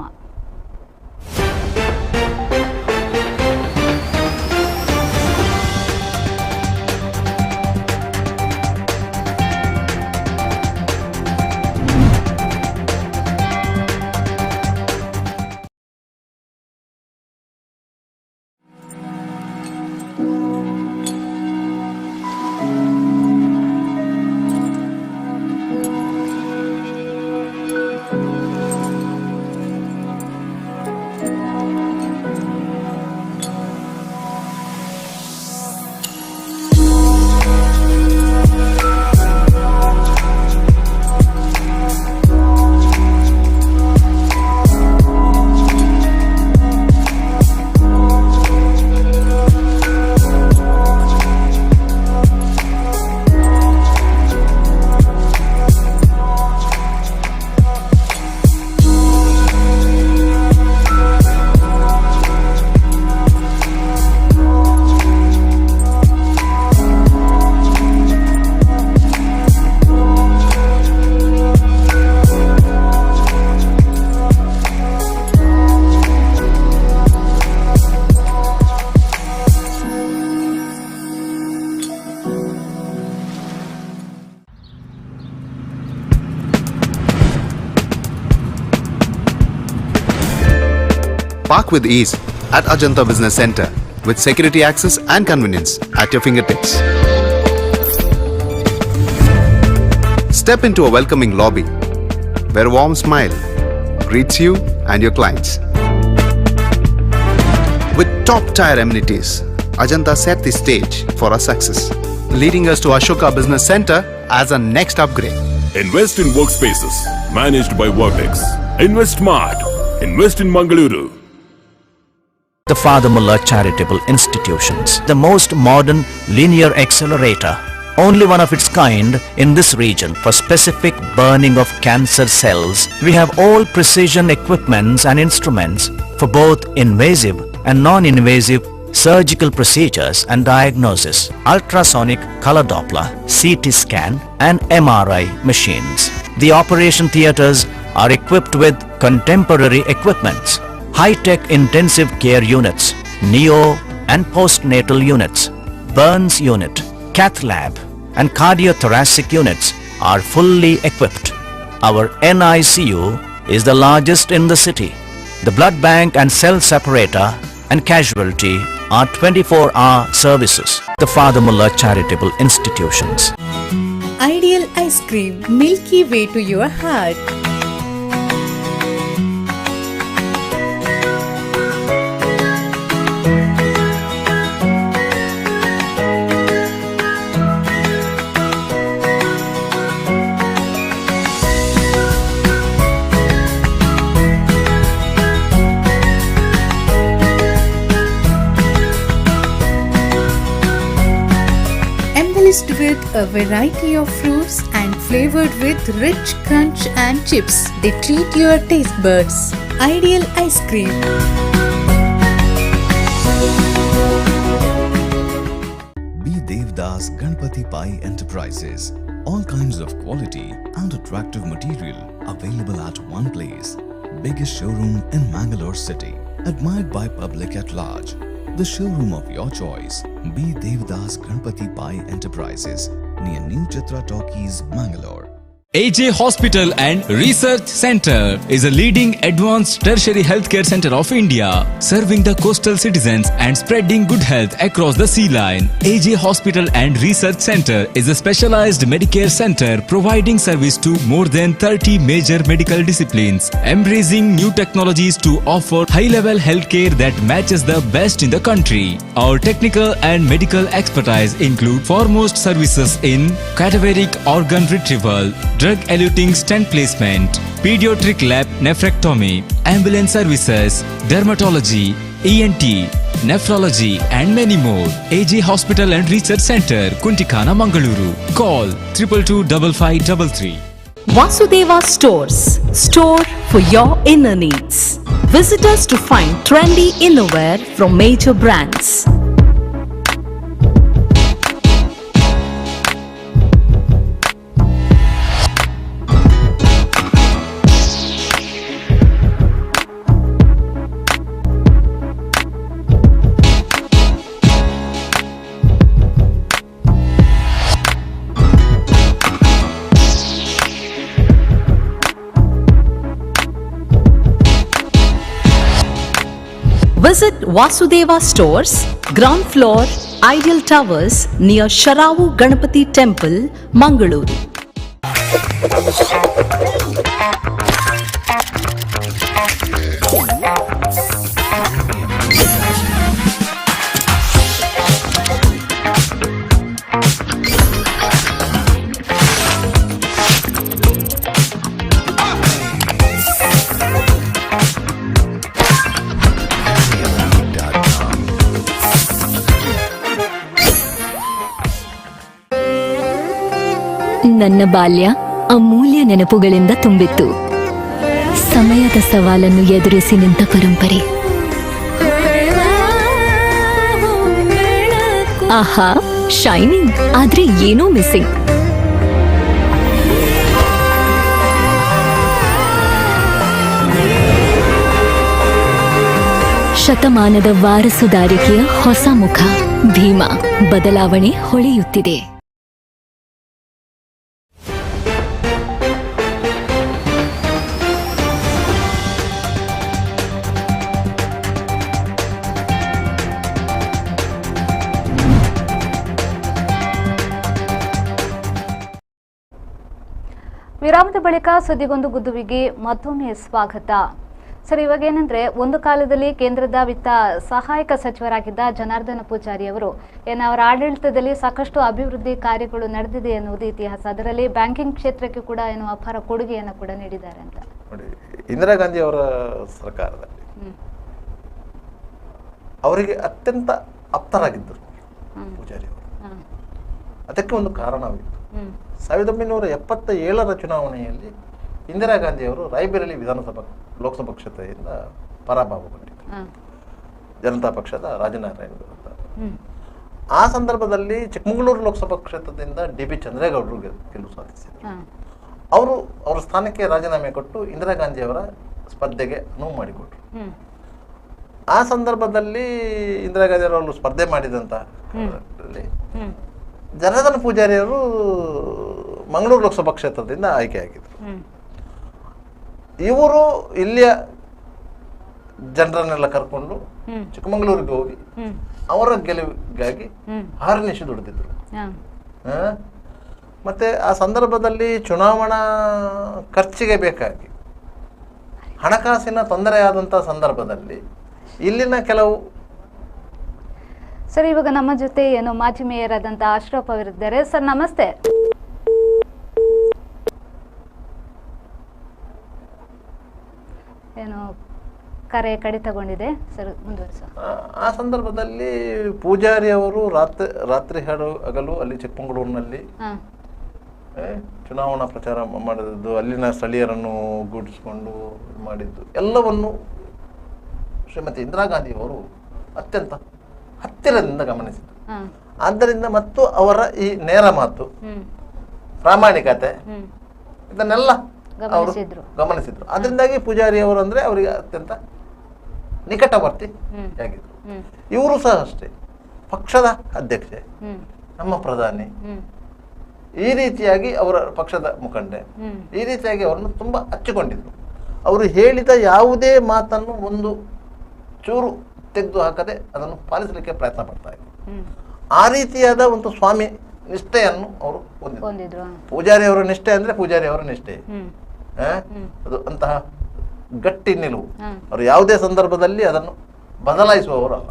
Park with ease at Ajanta Business Center with security access and convenience at your fingertips. Step into a welcoming lobby where a warm smile greets you and your clients. With top-tier amenities, Ajanta set the stage for our success, leading us to Ashoka Business Center as a next upgrade. Invest in workspaces managed by Vertex. Invest Smart. Invest in Mangaluru. The Father Mullah Charitable Institutions, the most modern linear accelerator, only one of its kind in this region for specific burning of cancer cells. We have all precision equipments and instruments for both invasive and non-invasive surgical procedures and diagnosis, ultrasonic color Doppler, CT scan and MRI machines. The operation theaters are equipped with contemporary equipments, high-tech intensive care units, neo and postnatal units, burns unit, cath lab and cardiothoracic units are fully equipped. Our NICU is the largest in the city. The blood bank and cell separator and casualty are 24-hour services. The Father Mullah Charitable Institutions. Ideal ice cream, milky way to your heart. Embellished with a variety of fruits and flavored with rich crunch and chips, they treat your taste buds. Ideal ice cream. B. Devdas Ganpati Pai Enterprises. All kinds of quality and attractive material available at one place. Biggest showroom in Mangalore city. Admired by public at large. The showroom of your choice. B. Devdas Ganpati Pai Enterprises near New Chitra Talkies, Mangalore. AJ Hospital and Research Center is a leading advanced tertiary healthcare center of India, serving the coastal citizens and spreading good health across the sea line. AJ Hospital and Research Center is a specialized Medicare center providing service to more than 30 major medical disciplines, embracing new technologies to offer high-level healthcare that matches the best in the country. Our technical and medical expertise include foremost services in cadaveric organ retrieval, drug-eluting stent placement, pediatric lab nephrectomy, ambulance services, dermatology, ENT, nephrology and many more. AJ Hospital and Research Center, Kuntikana, Mangaluru. Call 222553. Vasudeva Stores, store for your inner needs. Visit us to find trendy innerwear from major brands. Visit Vasudeva Stores, ground floor, Ideal Towers near Sharavu Ganapati Temple, Mangaluru. ನನ್ನ ಬಾಲ್ಯ ಅಮೂಲ್ಯ ನೆನಪುಗಳಿಂದ ತುಂಬಿತ್ತು. ಸಮಯದ ಸವಾಲನ್ನು ಎದುರಿಸಿ ನಿಂತ ಪರಂಪರೆ. ಆಹಾ, shining, ಆದ್ರೆ ಏನೋ ಮಿಸ್ಸಿಂಗ್. ಶತಮಾನದ ವಾರಸುದಾರಿಕೆಯ ಹೊಸ ಮುಖ ಭೀಮಾ. ಬದಲಾವಣೆ ಹೊಳೆಯುತ್ತಿದೆ. ವಿರಾಮದ ಬಳಿಕ ಸುದ್ದಿಗೊಂದು ಗುದ್ದುವಿಗೆ ಮತ್ತೊಮ್ಮೆ ಸ್ವಾಗತ. ಸರ್, ಇವಾಗ ಏನಂದ್ರೆ ಒಂದು ಕಾಲದಲ್ಲಿ ಕೇಂದ್ರದ ವಿತ್ತ ಸಹಾಯಕ ಸಚಿವರಾಗಿದ್ದ ಜನಾರ್ದನ ಪೂಜಾರಿ ಅವರು ಅವರ ಆಡಳಿತದಲ್ಲಿ ಸಾಕಷ್ಟು ಅಭಿವೃದ್ಧಿ ಕಾರ್ಯಗಳು ನಡೆದಿದೆ ಎನ್ನುವುದು ಇತಿಹಾಸ. ಅದರಲ್ಲಿ ಬ್ಯಾಂಕಿಂಗ್ ಕ್ಷೇತ್ರಕ್ಕೆ ಕೂಡ ಅಪಾರ ಕೊಡುಗೆಯನ್ನು ಕೂಡ ನೀಡಿದ್ದಾರೆ ಅಂತ. ನೋಡಿ, ಇಂದಿರಾ ಗಾಂಧಿ ಅವರ ಸರ್ಕಾರದಲ್ಲಿ ಅವರಿಗೆ ಅತ್ಯಂತ ಆಪ್ತರಾಗಿದ್ದರು ಪೂಜಾರಿ ಅವರು. ಅದಕ್ಕೆ ಒಂದು ಕಾರಣವಿತ್ತು. 1977ರ ಚುನಾವಣೆಯಲ್ಲಿ ಇಂದಿರಾ ಗಾಂಧಿ ಅವರು ರಾಯ್ಬರೇಲಿ ಲೋಕಸಭಾ ಕ್ಷೇತ್ರದಿಂದ ಪರಾಭವಗೊಂಡಿದ್ದರು ಜನತಾ ಪಕ್ಷದ ರಾಜನಾರಾಯಣ ವಿರುದ್ಧ. ಆ ಸಂದರ್ಭದಲ್ಲಿ ಚಿಕ್ಕಮಗಳೂರು ಲೋಕಸಭಾ ಕ್ಷೇತ್ರದಿಂದ ಡಿ.ಬಿ. ಚಂದ್ರೇಗೌಡರು ಗೆಲುವು ಸಾಧಿಸಿದರು. ಅವರು ಅವರ ಸ್ಥಾನಕ್ಕೆ ರಾಜೀನಾಮೆ ಕೊಟ್ಟು ಇಂದಿರಾ ಗಾಂಧಿ ಅವರ ಸ್ಪರ್ಧೆಗೆ ಅನುವು ಮಾಡಿಕೊಟ್ರು. ಆ ಸಂದರ್ಭದಲ್ಲಿ ಇಂದಿರಾ ಗಾಂಧಿ ಅವರು ಸ್ಪರ್ಧೆ ಮಾಡಿದಂತ ಜನಾರ್ದನ ಪೂಜಾರಿ ಅವರು ಮಂಗಳೂರು ಲೋಕಸಭಾ ಕ್ಷೇತ್ರದಿಂದ ಆಯ್ಕೆಯಾಗಿದ್ದರು. ಇವರು ಇಲ್ಲಿಯ ಜನರನ್ನೆಲ್ಲ ಕರ್ಕೊಂಡು ಚಿಕ್ಕಮಗಳೂರಿಗೆ ಹೋಗಿ ಅವರ ಗೆಲುವಿಗಾಗಿ ಹರನಿಶಿ ದುಡಿದಿದ್ರು. ಮತ್ತೆ ಆ ಸಂದರ್ಭದಲ್ಲಿ ಚುನಾವಣಾ ಖರ್ಚಿಗೆ ಬೇಕಾಗಿ ಹಣಕಾಸಿನ ತೊಂದರೆಯಾದಂಥ ಸಂದರ್ಭದಲ್ಲಿ ಇಲ್ಲಿನ ಕೆಲವು ಸರ್, ಇವಾಗ ನಮ್ಮ ಜೊತೆ ಮಾಜಿ ಮೇಯರ್ ಆದಂತ ಅಶ್ರಫ್ ಅವರಿದ್ದಾರೆ. ಸರ್, ನಮಸ್ತೆ. ಕರೆ ಕಡಿತಗೊಂಡಿದೆ ಸರ್, ಮುಂದುವರಿಸ. ಆ ಸಂದರ್ಭದಲ್ಲಿ ಪೂಜಾರಿ ಅವರು ರಾತ್ರಿ ಹಗಲು ಅಲ್ಲಿ ಚಿಕ್ಕಮಗಳೂರಿನಲ್ಲಿ ಚುನಾವಣಾ ಪ್ರಚಾರ ಮಾಡಿದ್ದು, ಅಲ್ಲಿನ ಸ್ಥಳೀಯರನ್ನು ಗೂಡಿಸಿಕೊಂಡು ಮಾಡಿದ್ದು ಎಲ್ಲವನ್ನು ಶ್ರೀಮತಿ ಇಂದಿರಾ ಗಾಂಧಿ ಅವರು ಅತ್ಯಂತ ಹತ್ತಿರದಿಂದ ಗಮನಿಸಿದ್ರು. ಆದ್ದರಿಂದ ಮತ್ತು ಅವರ ಈ ನೇರ ಮಾತು, ಪ್ರಾಮಾಣಿಕತೆ ಇದನ್ನೆಲ್ಲ ಅವರು ಗಮನಿಸಿದ್ರು. ಅದರಿಂದಾಗಿ ಪೂಜಾರಿ ಅವರು ಅಂದ್ರೆ ಅವರಿಗೆ ಅತ್ಯಂತ ನಿಕಟವರ್ತಿ ಆಗಿದ್ರು. ಇವರು ಸಹ ಅಷ್ಟೇ, ಪಕ್ಷದ ಅಧ್ಯಕ್ಷೆ, ನಮ್ಮ ಪ್ರಧಾನಿ, ಈ ರೀತಿಯಾಗಿ ಅವರ ಪಕ್ಷದ ಮುಖಂಡೆ, ಈ ರೀತಿಯಾಗಿ ಅವರನ್ನು ತುಂಬಾ ಹಚ್ಚಿಕೊಂಡಿದ್ರು. ಅವರು ಹೇಳಿದ ಯಾವುದೇ ಮಾತನ್ನು ಒಂದು ಚೂರು ತೆಗೆದು ಹಾಕದೆ ಅದನ್ನು ಪಾಲಿಸಲಿಕ್ಕೆ ಪ್ರಯತ್ನ ಪಡ್ತಾ ಇದ್ರು. ಆ ರೀತಿಯಾದ ಒಂದು ಸ್ವಾಮಿ ನಿಷ್ಠೆಯನ್ನು ಅವರು ಹೊಂದಿದ್ರು. ಪೂಜಾರಿ ಅವರ ನಿಷ್ಠೆ ಅಂದ್ರೆ ಪೂಜಾರಿ ಅವರ ನಿಷ್ಠೆ, ಅದು ಅಂತಹ ಗಟ್ಟಿ ನಿಲುವು. ಅವರು ಯಾವುದೇ ಸಂದರ್ಭದಲ್ಲಿ ಅದನ್ನು ಬದಲಾಯಿಸುವವರು ಅಲ್ಲ.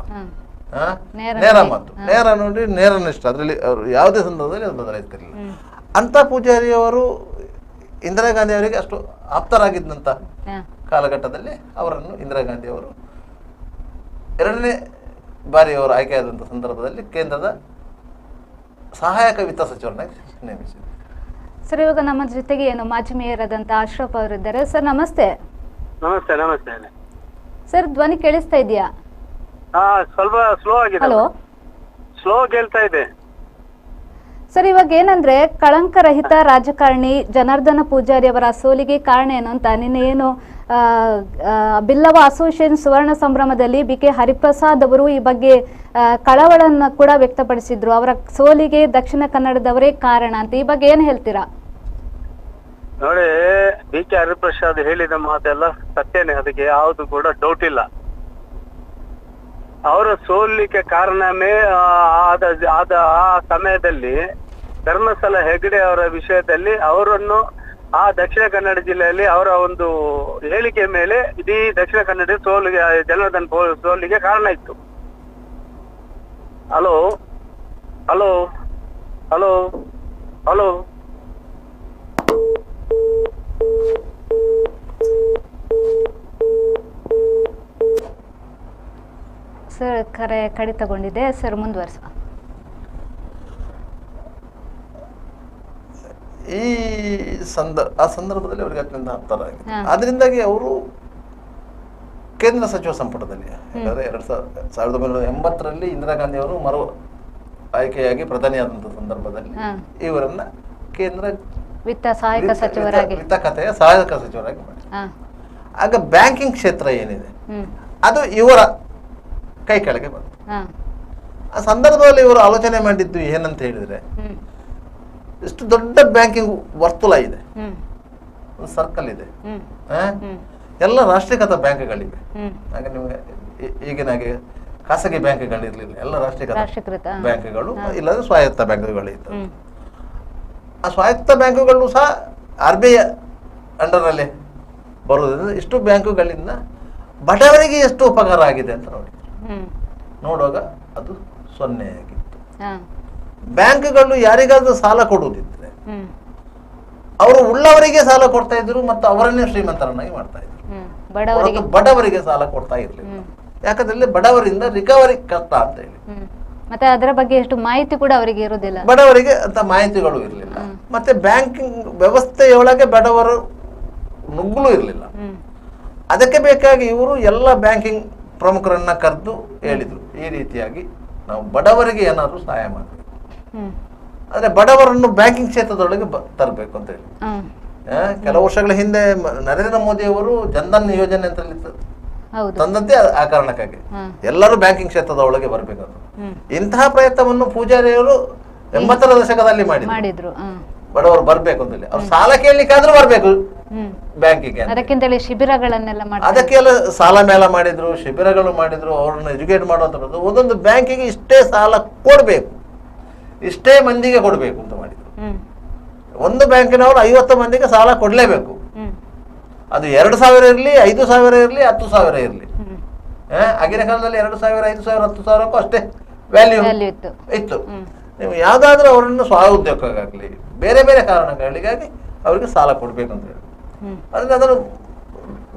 ನೇರ ಮಾತು, ನೇರ ನೋಡಿ, ನೇರ ನಿಷ್ಠೆ, ಅದರಲ್ಲಿ ಅವರು ಯಾವುದೇ ಸಂದರ್ಭದಲ್ಲಿ ಅದು ಬದಲಾಯಿಸ್ತಿರಲಿಲ್ಲ. ಅಂತ ಪೂಜಾರಿ ಅವರು ಇಂದಿರಾ ಗಾಂಧಿ ಅವರಿಗೆ ಅಷ್ಟು ಆಪ್ತರಾಗಿದ್ದಂತ ಕಾಲಘಟ್ಟದಲ್ಲಿ ಅವರನ್ನು ಇಂದಿರಾ ಗಾಂಧಿ ಅವರು 2ನೇ ಬಾರಿ ಅವರು ಆಯ್ಕೆಯಾದಂಥ ಸಂದರ್ಭದಲ್ಲಿ ಕೇಂದ್ರದ ಸಹಾಯಕ ವಿತ್ತ ಸಚಿವರನ್ನಾಗಿ ನೇಮಿಸಿದರು. ಸರ್, ಇವಾಗ ನಮ್ಮ ಜೊತೆಗೆ ಮಾಜಿ ಮೇಯರ್ ಆದಂತ ಅಶ್ರಫ್ ಅವರಿದ್ದಾರೆ. ಸರ್, ನಮಸ್ತೆ. ನಮಸ್ತೆ. ನಮಸ್ತೆ ಸರ್, ಧ್ವನಿ ಕೇಳಿಸ್ತಾ ಇದೆಯಾ? ಸ್ವಲ್ಪ ಸ್ಲೋ ಆಗಿದೆ. ಹಲೋ, ಸ್ಲೋ ಕೇಳ್ತಾ ಇದೆ. ಸರ್, ಇವಾಗ ಏನಂದ್ರೆ ಕಳಂಕರಹಿತ ರಾಜಕಾರಣಿ ಜನಾರ್ದನ ಪೂಜಾರಿ ಅವರ ಸೋಲಿಗೆ ಕಾರಣ ಏನು ಅಂತ ನಿನ್ನೆ ಬಿಲ್ಲವ ಅಸೋಸಿಯೇಷನ್ ಸುವರ್ಣ ಸಂಭ್ರಮದಲ್ಲಿ ಬಿ.ಕೆ. ಹರಿಪ್ರಸಾದ್ ಅವರು ಈ ಬಗ್ಗೆ ಕಳವಳನ್ನ ಕೂಡ ವ್ಯಕ್ತಪಡಿಸಿದ್ರು. ಅವರ ಸೋಲಿಗೆ ದಕ್ಷಿಣ ಕನ್ನಡದವರೇ ಕಾರಣ ಅಂತ. ಈ ಬಗ್ಗೆ ಏನ್ ಹೇಳ್ತೀರಾ? ನೋಡಿ, ಬಿ.ಕೆ. ಹರಿಪ್ರಸಾದ್ ಹೇಳಿದ ಮಾತೆಲ್ಲ ಸತ್ಯನೇ, ಅದಕ್ಕೆ ಯಾವುದು ಕೂಡ ಡೌಟ್ ಇಲ್ಲ. ಅವರ ಸೋಲಿಗೆ ಕಾರಣವೇ ಆದ ಆ ಸಮಯದಲ್ಲಿ ಧರ್ಮಸ್ಥಳ ಹೆಗ್ಡೆ ಅವರ ವಿಷಯದಲ್ಲಿ ಅವರನ್ನು ಆ ದಕ್ಷಿಣ ಕನ್ನಡ ಜಿಲ್ಲೆಯಲ್ಲಿ ಅವರ ಒಂದು ಹೇಳಿಕೆ ಮೇಲೆ ಇಡೀ ದಕ್ಷಿಣ ಕನ್ನಡ ಸೋಲಿಗೆ, ಜನಾರ್ದನ್ ಸೋಲಿಗೆ ಕಾರಣ ಇತ್ತು. Hello hello hello hello sir, ಕರೆ ಕಡಿತಗೊಂಡಿದೆ. ಸರ್, ಮುಂದುವರಿಸ. ಆ ಸಂದರ್ಭದಲ್ಲಿ ಅವರಿಗೆ ಅತ್ಯಂತ ಆಪ್ತರಾಗಿದೆ. ಅದರಿಂದಾಗಿ ಅವರು ಕೇಂದ್ರ ಸಚಿವ ಸಂಪುಟದಲ್ಲಿ, ಯಾಕಂದ್ರೆ 1980ರಲ್ಲಿ ಇಂದಿರಾ ಗಾಂಧಿ ಅವರು ಮರು ಆಯ್ಕೆಯಾಗಿ ಪ್ರಧಾನಿಯಾದಂತಹ ಸಂದರ್ಭದಲ್ಲಿ ಇವರನ್ನ ಕೇಂದ್ರ ವಿತ್ತ ಸಹಾಯಕ ಸಚಿವರಾಗಿ, ವಿತ್ತ ಖಾತೆಯ ಸಹಾಯಕ ಸಚಿವರಾಗಿ ಮಾಡಿ. ಆಗ ಬ್ಯಾಂಕಿಂಗ್ ಕ್ಷೇತ್ರ ಏನಿದೆ ಅದು ಇವರ ಕೈ ಕೆಳಗೆ ಬಂತು. ಆ ಸಂದರ್ಭದಲ್ಲಿ ಇವರು ಆಲೋಚನೆ ಮಾಡಿದ್ದು ಏನಂತ ಹೇಳಿದ್ರೆ, ಎಷ್ಟು ದೊಡ್ಡ ಬ್ಯಾಂಕಿಂಗ್ ವರ್ತುಲ ಇದೆ, ಒಂದು ಸರ್ಕಲ್ ಇದೆ, ಎಲ್ಲ ರಾಷ್ಟ್ರೀಕೃತ ಬ್ಯಾಂಕ್ಗಳಿವೆ. ಹಾಗೆ ನಿಮಗೆ ಈಗಿನ ಹಾಗೆ ಖಾಸಗಿ ಬ್ಯಾಂಕ್ಗಳಿರ್ಲಿಲ್ಲ, ಎಲ್ಲ ರಾಷ್ಟ್ರೀಕೃತ ಬ್ಯಾಂಕ್ಗಳು, ಇಲ್ಲದ್ರೆ ಸ್ವಾಯತ್ತ ಬ್ಯಾಂಕ್ಗಳು ಇತ್ತು. ಆ ಸ್ವಾಯತ್ತ ಬ್ಯಾಂಕ್ಗಳು ಸಹ RBI ಅಂಡರ್ನಲ್ಲಿ ಬರುವುದರಿಂದ ಇಷ್ಟು ಬ್ಯಾಂಕುಗಳಿಂದ ಬಡವರಿಗೆ ಎಷ್ಟು ಉಪಕಾರ ಆಗಿದೆ ಅಂತ ನೋಡುವಾಗ ಅದು 0 ಆಗಿತ್ತು. ಬ್ಯಾಂಕ್ಗಳು ಯಾರಿಗಾದ್ರೂ ಸಾಲ ಕೊಡುವುದಿದ್ರೆ ಅವರು ಉಳ್ಳವರಿಗೆ ಸಾಲ ಕೊಡ್ತಾ ಇದ್ರು ಮತ್ತು ಅವರನ್ನೇ ಶ್ರೀಮಂತರನ್ನಾಗಿ ಮಾಡ್ತಾ ಇದ್ರು, ಬಡವರಿಗೆ ಸಾಲ ಕೊಡ್ತಾ ಇರ್ಲಿಲ್ಲ. ಯಾಕಂದ್ರೆ ಬಡವರಿಂದ ರಿಕವರಿ ಕಷ್ಟ ಅಂತ ಹೇಳಿ, ಮತ್ತೆ ಅದರ ಬಗ್ಗೆ ಎಷ್ಟು ಮಾಹಿತಿ ಕೂಡ ಅವರಿಗೆ ಇರುವುದಿಲ್ಲ, ಬಡವರಿಗೆ ಅಂತ ಮಾಹಿತಿಗಳು ಇರಲಿಲ್ಲ. ಮತ್ತೆ ಬ್ಯಾಂಕಿಂಗ್ ವ್ಯವಸ್ಥೆಯೊಳಗೆ ಬಡವರು ನುಗ್ಗಲು ಇರಲಿಲ್ಲ. ಅದಕ್ಕೆ ಬೇಕಾಗಿ ಇವರು ಎಲ್ಲ ಬ್ಯಾಂಕಿಂಗ್ ಪ್ರಮುಖರನ್ನ ಕರೆದು ಹೇಳಿದ್ರು, ಈ ರೀತಿಯಾಗಿ ನಾವು ಬಡವರಿಗೆ ಏನಾದ್ರು ಸಹಾಯ ಮಾಡಬೇಕು, ಆದ್ರೆ ಬಡವರನ್ನು ಬ್ಯಾಂಕಿಂಗ್ ಕ್ಷೇತ್ರದೊಳಗೆ ತರಬೇಕು ಅಂತ ಹೇಳಿ. ಕೆಲವು ವರ್ಷಗಳ ಹಿಂದೆ ನರೇಂದ್ರ ಮೋದಿ ಅವರು ಜನ್ಧನ್ ಯೋಜನೆ ಅಂತ ತಂದದ್ದೇ ಆ ಕಾರಣಕ್ಕಾಗಿ ಎಲ್ಲರೂ ಬ್ಯಾಂಕಿಂಗ್ ಕ್ಷೇತ್ರದ ಒಳಗೆ ಬರಬೇಕಂತ. ಇಂತಹ ಪ್ರಯತ್ನವನ್ನು ಪೂಜಾರಿಯವರು 80ರ ದಶಕದಲ್ಲಿ ಮಾಡಿದ್ರು, ಬಡವರು ಬರ್ಬೇಕು ಅಂತ ಹೇಳಿ. ಅವ್ರು ಸಾಲ ಕೇಳಲಿಕ್ಕಾದ್ರೂ ಬರ್ಬೇಕು ಬ್ಯಾಂಕಿಗೆ, ಅದಕ್ಕೆಲ್ಲ ಸಾಲ ಮೇಳ ಮಾಡಿದ್ರು, ಶಿಬಿರಗಳು ಮಾಡಿದ್ರು, ಅವ್ರನ್ನ ಎಜುಕೇಟ್ ಮಾಡುವಂತ ಒಂದೊಂದು ಬ್ಯಾಂಕಿಗೆ ಇಷ್ಟೇ ಸಾಲ ಕೊಡ್ಬೇಕು, ಇಷ್ಟೇ ಮಂದಿಗೆ ಕೊಡ್ಬೇಕು ಅಂತ ಮಾಡಿದ್ರು. ಒಂದು ಬ್ಯಾಂಕಿನವರು 50 ಮಂದಿಗೆ ಸಾಲ ಕೊಡ್ಲೇಬೇಕು. ಅದು 2,000 ಇರಲಿ, 5,000 ಇರಲಿ, 10,000 ಇರಲಿ. ಆಗಿನ ಕಾಲದಲ್ಲಿ 2,000, 5,000, 10,000ಕ್ಕೂ ಅಷ್ಟೇ ವ್ಯಾಲ್ಯೂ ಇತ್ತು. ನೀವು ಯಾವ್ದಾದ್ರೂ ಅವರನ್ನು ಸ್ವಉದ್ಯೋಗಕ್ಕಾಗಲಿ ಬೇರೆ ಬೇರೆ ಕಾರಣಗಳಿಗಾಗಿ ಅವರಿಗೆ ಸಾಲ ಕೊಡ್ಬೇಕು ಅಂತ ಹೇಳಿ ಅದನ್ನ ಅದನ್ನು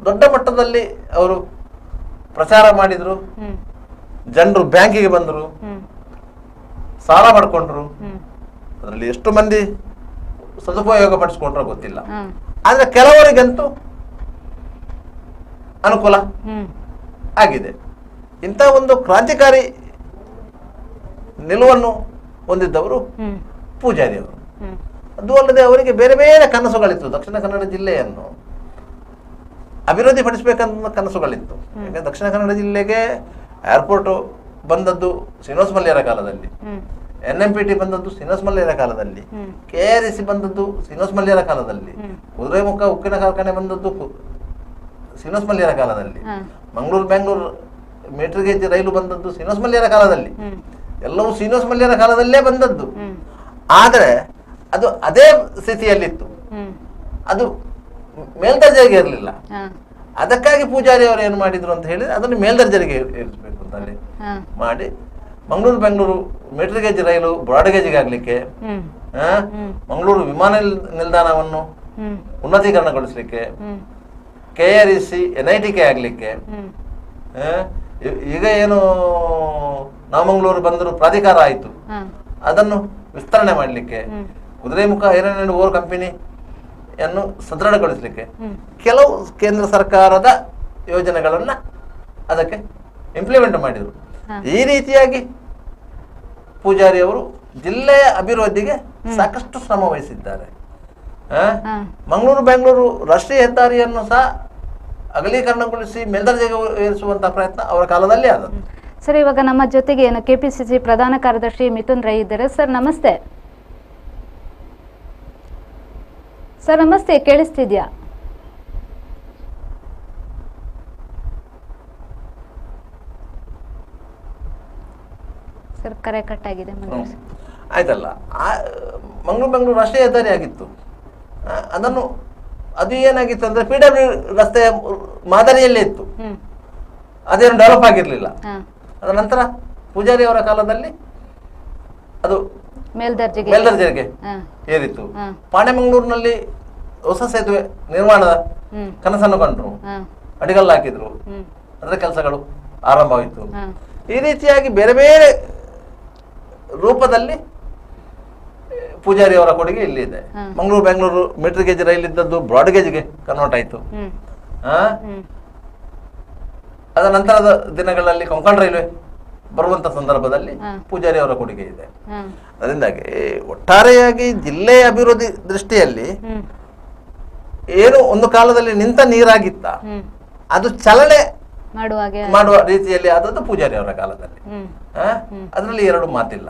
ದೊಡ್ಡ ಮಟ್ಟದಲ್ಲಿ ಅವರು ಪ್ರಚಾರ ಮಾಡಿದ್ರು. ಜನರು ಬ್ಯಾಂಕಿಗೆ ಬಂದರು, ಸಾಲ ಮಾಡ್ಕೊಂಡ್ರು. ಅದರಲ್ಲಿ ಎಷ್ಟು ಮಂದಿ ಸದುಪಯೋಗ ಪಡಿಸ್ಕೊಂಡ್ರೋ ಗೊತ್ತಿಲ್ಲ, ಆದ್ರೆ ಕೆಲವರಿಗಂತೂ ಅನುಕೂಲ ಆಗಿದೆ. ಇಂಥ ಒಂದು ಕ್ರಾಂತಿಕಾರಿ ನಿಲುವನ್ನು ಹೊಂದಿದ್ದವರು ಪೂಜಾರಿಯವರು. ಅದು ಅಲ್ಲದೆ ಅವರಿಗೆ ಬೇರೆ ಬೇರೆ ಕನಸುಗಳಿತ್ತು. ದಕ್ಷಿಣ ಕನ್ನಡ ಜಿಲ್ಲೆಯನ್ನು ಅಭಿವೃದ್ಧಿ ಪಡಿಸಬೇಕಂತ ಕನಸುಗಳಿತ್ತು. ಯಾಕಂದ್ರೆ ದಕ್ಷಿಣ ಕನ್ನಡ ಜಿಲ್ಲೆಗೆ ಏರ್ಪೋರ್ಟ್ ಬಂದದ್ದು ಶ್ರೀನಿವಾಸ ಮಲ್ಯರ ಕಾಲದಲ್ಲಿ, NMPT ಬಂದದ್ದು ಶ್ರೀನಿವಾಸ ಮಲ್ಯರ ಕಾಲದಲ್ಲಿ, KREC ಬಂದದ್ದು ಶ್ರೀನಿವಾಸ ಮಲ್ಯರ ಕಾಲದಲ್ಲಿ, ಕುದುರೆಮುಖ ಉಕ್ಕಿನ ಕಾರ್ಖಾನೆ ಬಂದದ್ದು ಶ್ರೀನಿವಾಸ ಮಲ್ಯರ ಕಾಲದಲ್ಲಿ, ಮಂಗಳೂರು ಬೆಂಗಳೂರು ಮೀಟರ್ ಗೇಜ್ ರೈಲು ಬಂದದ್ದು ಶ್ರೀನಿವಾಸ ಮಲ್ಯರ ಕಾಲದಲ್ಲಿ. ಎಲ್ಲವೂ ಶ್ರೀನಿವಾಸ ಮಲ್ಯರ ಕಾಲದಲ್ಲೇ ಬಂದದ್ದು. ಆದರೆ ಅದು ಅದೇ ಸ್ಥಿತಿಯಲ್ಲಿತ್ತು, ಅದು ಮೇಲ್ದರ್ಜೆಗೆ ಇರಲಿಲ್ಲ. ಅದಕ್ಕಾಗಿ ಪೂಜಾರಿ ಅವರು ಏನು ಮಾಡಿದ್ರು ಅಂತ ಹೇಳಿದ್ರೆ ಅದನ್ನು ಮೇಲ್ದರ್ಜೆಗೆ ಏರಿಸಬೇಕು ಅಂತ ಹೇಳಿ ಮಾಡಿ ಮಂಗಳೂರು ಬೆಂಗಳೂರು ಮೀಟರ್ ಗೇಜ್ ರೈಲು ಬ್ರಾಡ್ ಗೇಜ್ಗೆ ಆಗ್ಲಿಕ್ಕೆ, ಮಂಗಳೂರು ವಿಮಾನ ನಿಲ್ದಾಣವನ್ನು ಉನ್ನತೀಕರಣಗೊಳಿಸ್ಲಿಕ್ಕೆ, KREC NITK ಆಗ್ಲಿಕ್ಕೆ, ಈಗ ಏನು ನಾಮಂಗಳೂರು ಬಂದರು ಪ್ರಾಧಿಕಾರ ಆಯಿತು ಅದನ್ನು ವಿಸ್ತರಣೆ ಮಾಡಲಿಕ್ಕೆ, ಕುದುರೆಮುಖ ಐರನ್ ಅಂಡ್ ಓರ್ ಕಂಪನಿಯನ್ನು ಸದೃಢಗೊಳಿಸಲಿಕ್ಕೆ ಕೆಲವು ಕೇಂದ್ರ ಸರ್ಕಾರದ ಯೋಜನೆಗಳನ್ನ ಅದಕ್ಕೆ ಇಂಪ್ಲಿಮೆಂಟ್ ಮಾಡಿದರು. ಈ ರೀತಿಯಾಗಿ ಪೂಜಾರಿ ಅವರು ಜಿಲ್ಲೆಯ ಅಭಿವೃದ್ಧಿಗೆ ಸಾಕಷ್ಟು ಶ್ರಮ ವಹಿಸಿದ್ದಾರೆ. ಮಂಗಳೂರು ಬೆಂಗಳೂರು ರಾಷ್ಟ್ರೀಯ ಹೆದ್ದಾರಿಯನ್ನು ಸಹ ಅಗಲೀಕರಣಗೊಳಿಸಿ ಮೇಲ್ದರ್ಜೆಗೆ ಏರಿಸುವಂತಹ ಪ್ರಯತ್ನ ಅವರ ಕಾಲದಲ್ಲಿ ಆದದ್ದು. ಸರ್, ಇವಾಗ ನಮ್ಮ ಜೊತೆಗೆ KPCC ಪ್ರಧಾನ ಕಾರ್ಯದರ್ಶಿ ಮಿಥುನ್ ರೈ ಇದ್ದಾರೆ. ಸರ್ ನಮಸ್ತೆ. ಸರ್ ನಮಸ್ತೆ, ಕೇಳಿಸ್ತಿದ್ಯಾ? ಸರ್ ಕರೆ ಕಟ್ ಆಗಿದೆ. ಆಯ್ತಲ್ಲ, ಮಂಗಳೂರು ಬೆಂಗಳೂರು ರಾಷ್ಟ್ರೀಯ ಹೆದ್ದಾರಿ ಆಗಿತ್ತು. ಅದು ಏನಾಗಿತ್ತು ಅಂದ್ರೆ PW ರಸ್ತೆಯ ಮಾದರಿಯಲ್ಲೇ ಇತ್ತು, ಅದೇನು ಡೆವಲಪ್ ಆಗಿರ್ಲಿಲ್ಲ. ಅದರ ನಂತರ ಪೂಜಾರಿ ಅವರ ಕಾಲದಲ್ಲಿ ಅದು ಮೇಲ್ದರ್ಜೆಗೆ ಏರಿತ್ತು. ಪಾಣೆಮಂಗಳೂರಿನಲ್ಲಿ ಹೊಸ ಸೇತುವೆ ನಿರ್ಮಾಣದ ಕನಸನ್ನು ಕಂಡ್ರು, ಅಡಿಗಲ್ಲು ಹಾಕಿದ್ರು, ಅದರ ಕೆಲಸಗಳು ಆರಂಭವಾಯಿತು. ಈ ರೀತಿಯಾಗಿ ಬೇರೆ ಬೇರೆ ರೂಪದಲ್ಲಿ ಪೂಜಾರಿ ಅವರ ಕೊಡುಗೆ ಇಲ್ಲಿ ಇದೆ. Mangaluru Bengaluru metre gauge rail ಇದ್ದದ್ದು ಬ್ರಾಡ್ ಗೇಜ್ಗೆ ಕನ್ವರ್ಟ್ ಆಯ್ತು. ಅದರ ನಂತರದ ದಿನಗಳಲ್ಲಿ ಕೊಂಕಣ ರೈಲ್ವೆ ಬರುವಂತ ಸಂದರ್ಭದಲ್ಲಿ ಪೂಜಾರಿ ಅವರ ಕೊಡುಗೆ ಇದೆ. ಅದರಿಂದಾಗಿ ಒಟ್ಟಾರೆಯಾಗಿ ಜಿಲ್ಲೆಯ ಅಭಿವೃದ್ಧಿ ದೃಷ್ಟಿಯಲ್ಲಿ ಏನು ಒಂದು ಕಾಲದಲ್ಲಿ ನಿಂತ ನೀರಾಗಿತ್ತ ಅದು ಚಲನೆ ಮಾಡುವ ರೀತಿಯಲ್ಲಿ ಆದದ್ದು ಪೂಜಾರಿ ಅವರ ಕಾಲದಲ್ಲಿ. ಅದರಲ್ಲಿ ಎರಡು ಮಾತಿಲ್ಲ.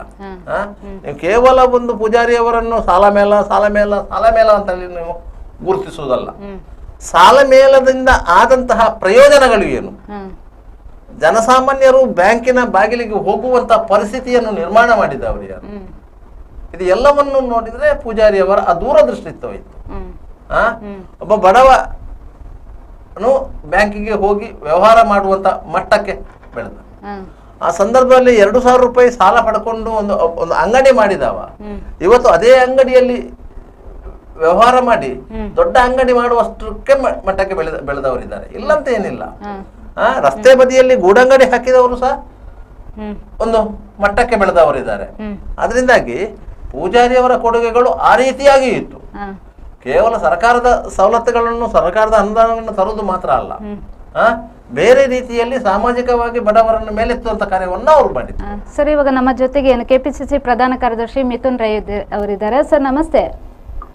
ನೀವು ಕೇವಲ ಒಂದು ಪೂಜಾರಿ ಅವರನ್ನು ಸಾಲ ಮೇಳ ಅಂತ ಹೇಳಿ ನೀವು ಗುರುತಿಸುವುದಲ್ಲ. ಸಾಲ ಮೇಳದಿಂದ ಆದಂತಹ ಪ್ರಯೋಜನಗಳು ಏನು, ಜನಸಾಮಾನ್ಯರು ಬ್ಯಾಂಕಿನ ಬಾಗಿಲಿಗೆ ಹೋಗುವಂತಹ ಪರಿಸ್ಥಿತಿಯನ್ನು ನಿರ್ಮಾಣ ಮಾಡಿದವರು ಯಾರು, ಇದು ಎಲ್ಲವನ್ನು ನೋಡಿದ್ರೆ ಪೂಜಾರಿ ಅವರ ದೂರದೃಷ್ಟಿತ್ವ ಇತ್ತು. ಒಬ್ಬ ಬಡವನು ಬ್ಯಾಂಕಿಗೆ ಹೋಗಿ ವ್ಯವಹಾರ ಮಾಡುವಂತ ಮಟ್ಟಕ್ಕೆ ಬೆಳೆದ. ಆ ಸಂದರ್ಭದಲ್ಲಿ 2,000 ರೂಪಾಯಿ ಸಾಲ ಪಡ್ಕೊಂಡು ಒಂದು ಅಂಗಡಿ ಮಾಡಿದವ ಇವತ್ತು ಅದೇ ಅಂಗಡಿಯಲ್ಲಿ ವ್ಯವಹಾರ ಮಾಡಿ ದೊಡ್ಡ ಅಂಗಡಿ ಮಾಡುವಷ್ಟಕ್ಕೆ ಮಟ್ಟಕ್ಕೆ ಬೆಳೆದವರಿದ್ದಾರೆ. ಇಲ್ಲಂತ ಏನಿಲ್ಲ. ರಸ್ತೆ ಬದಿಯಲ್ಲಿ ಗೂಡಂಗಡಿ ಹಾಕಿದವರು ಸಹ ಒಂದು ಮಟ್ಟಕ್ಕೆ ಬೆಳೆದವರಿದ್ದಾರೆ. ಅದರಿಂದಾಗಿ ಪೂಜಾರಿಯವರ ಕೊಡುಗೆಗಳು ಆ ರೀತಿಯಾಗಿ ಇತ್ತು. ಕೇವಲ ಸರ್ಕಾರದ ಸವಲತ್ತುಗಳನ್ನು, ಸರ್ಕಾರದ ಅನುದಾನವನ್ನು ತರುವುದು ಮಾತ್ರ ಅಲ್ಲ, ಬೇರೆ ರೀತಿಯಲ್ಲಿ ಸಾಮಾಜಿಕವಾಗಿ ಬಡವರನ್ನು ಮೇಲೆತ್ತುವಂತ ಕಾರ್ಯವನ್ನು ಅವರು ಮಾಡಿದ್ರು. ಸರ್, ಇವಾಗ ನಮ್ಮ ಜೊತೆಗೆ ಏನು ಕೆಪಿಸಿಸಿ ಪ್ರಧಾನ ಕಾರ್ಯದರ್ಶಿ ಮಿಥುನ್ ರೈ ಅವರಿದ್ದಾರೆ. ಸರ್ ನಮಸ್ತೆ.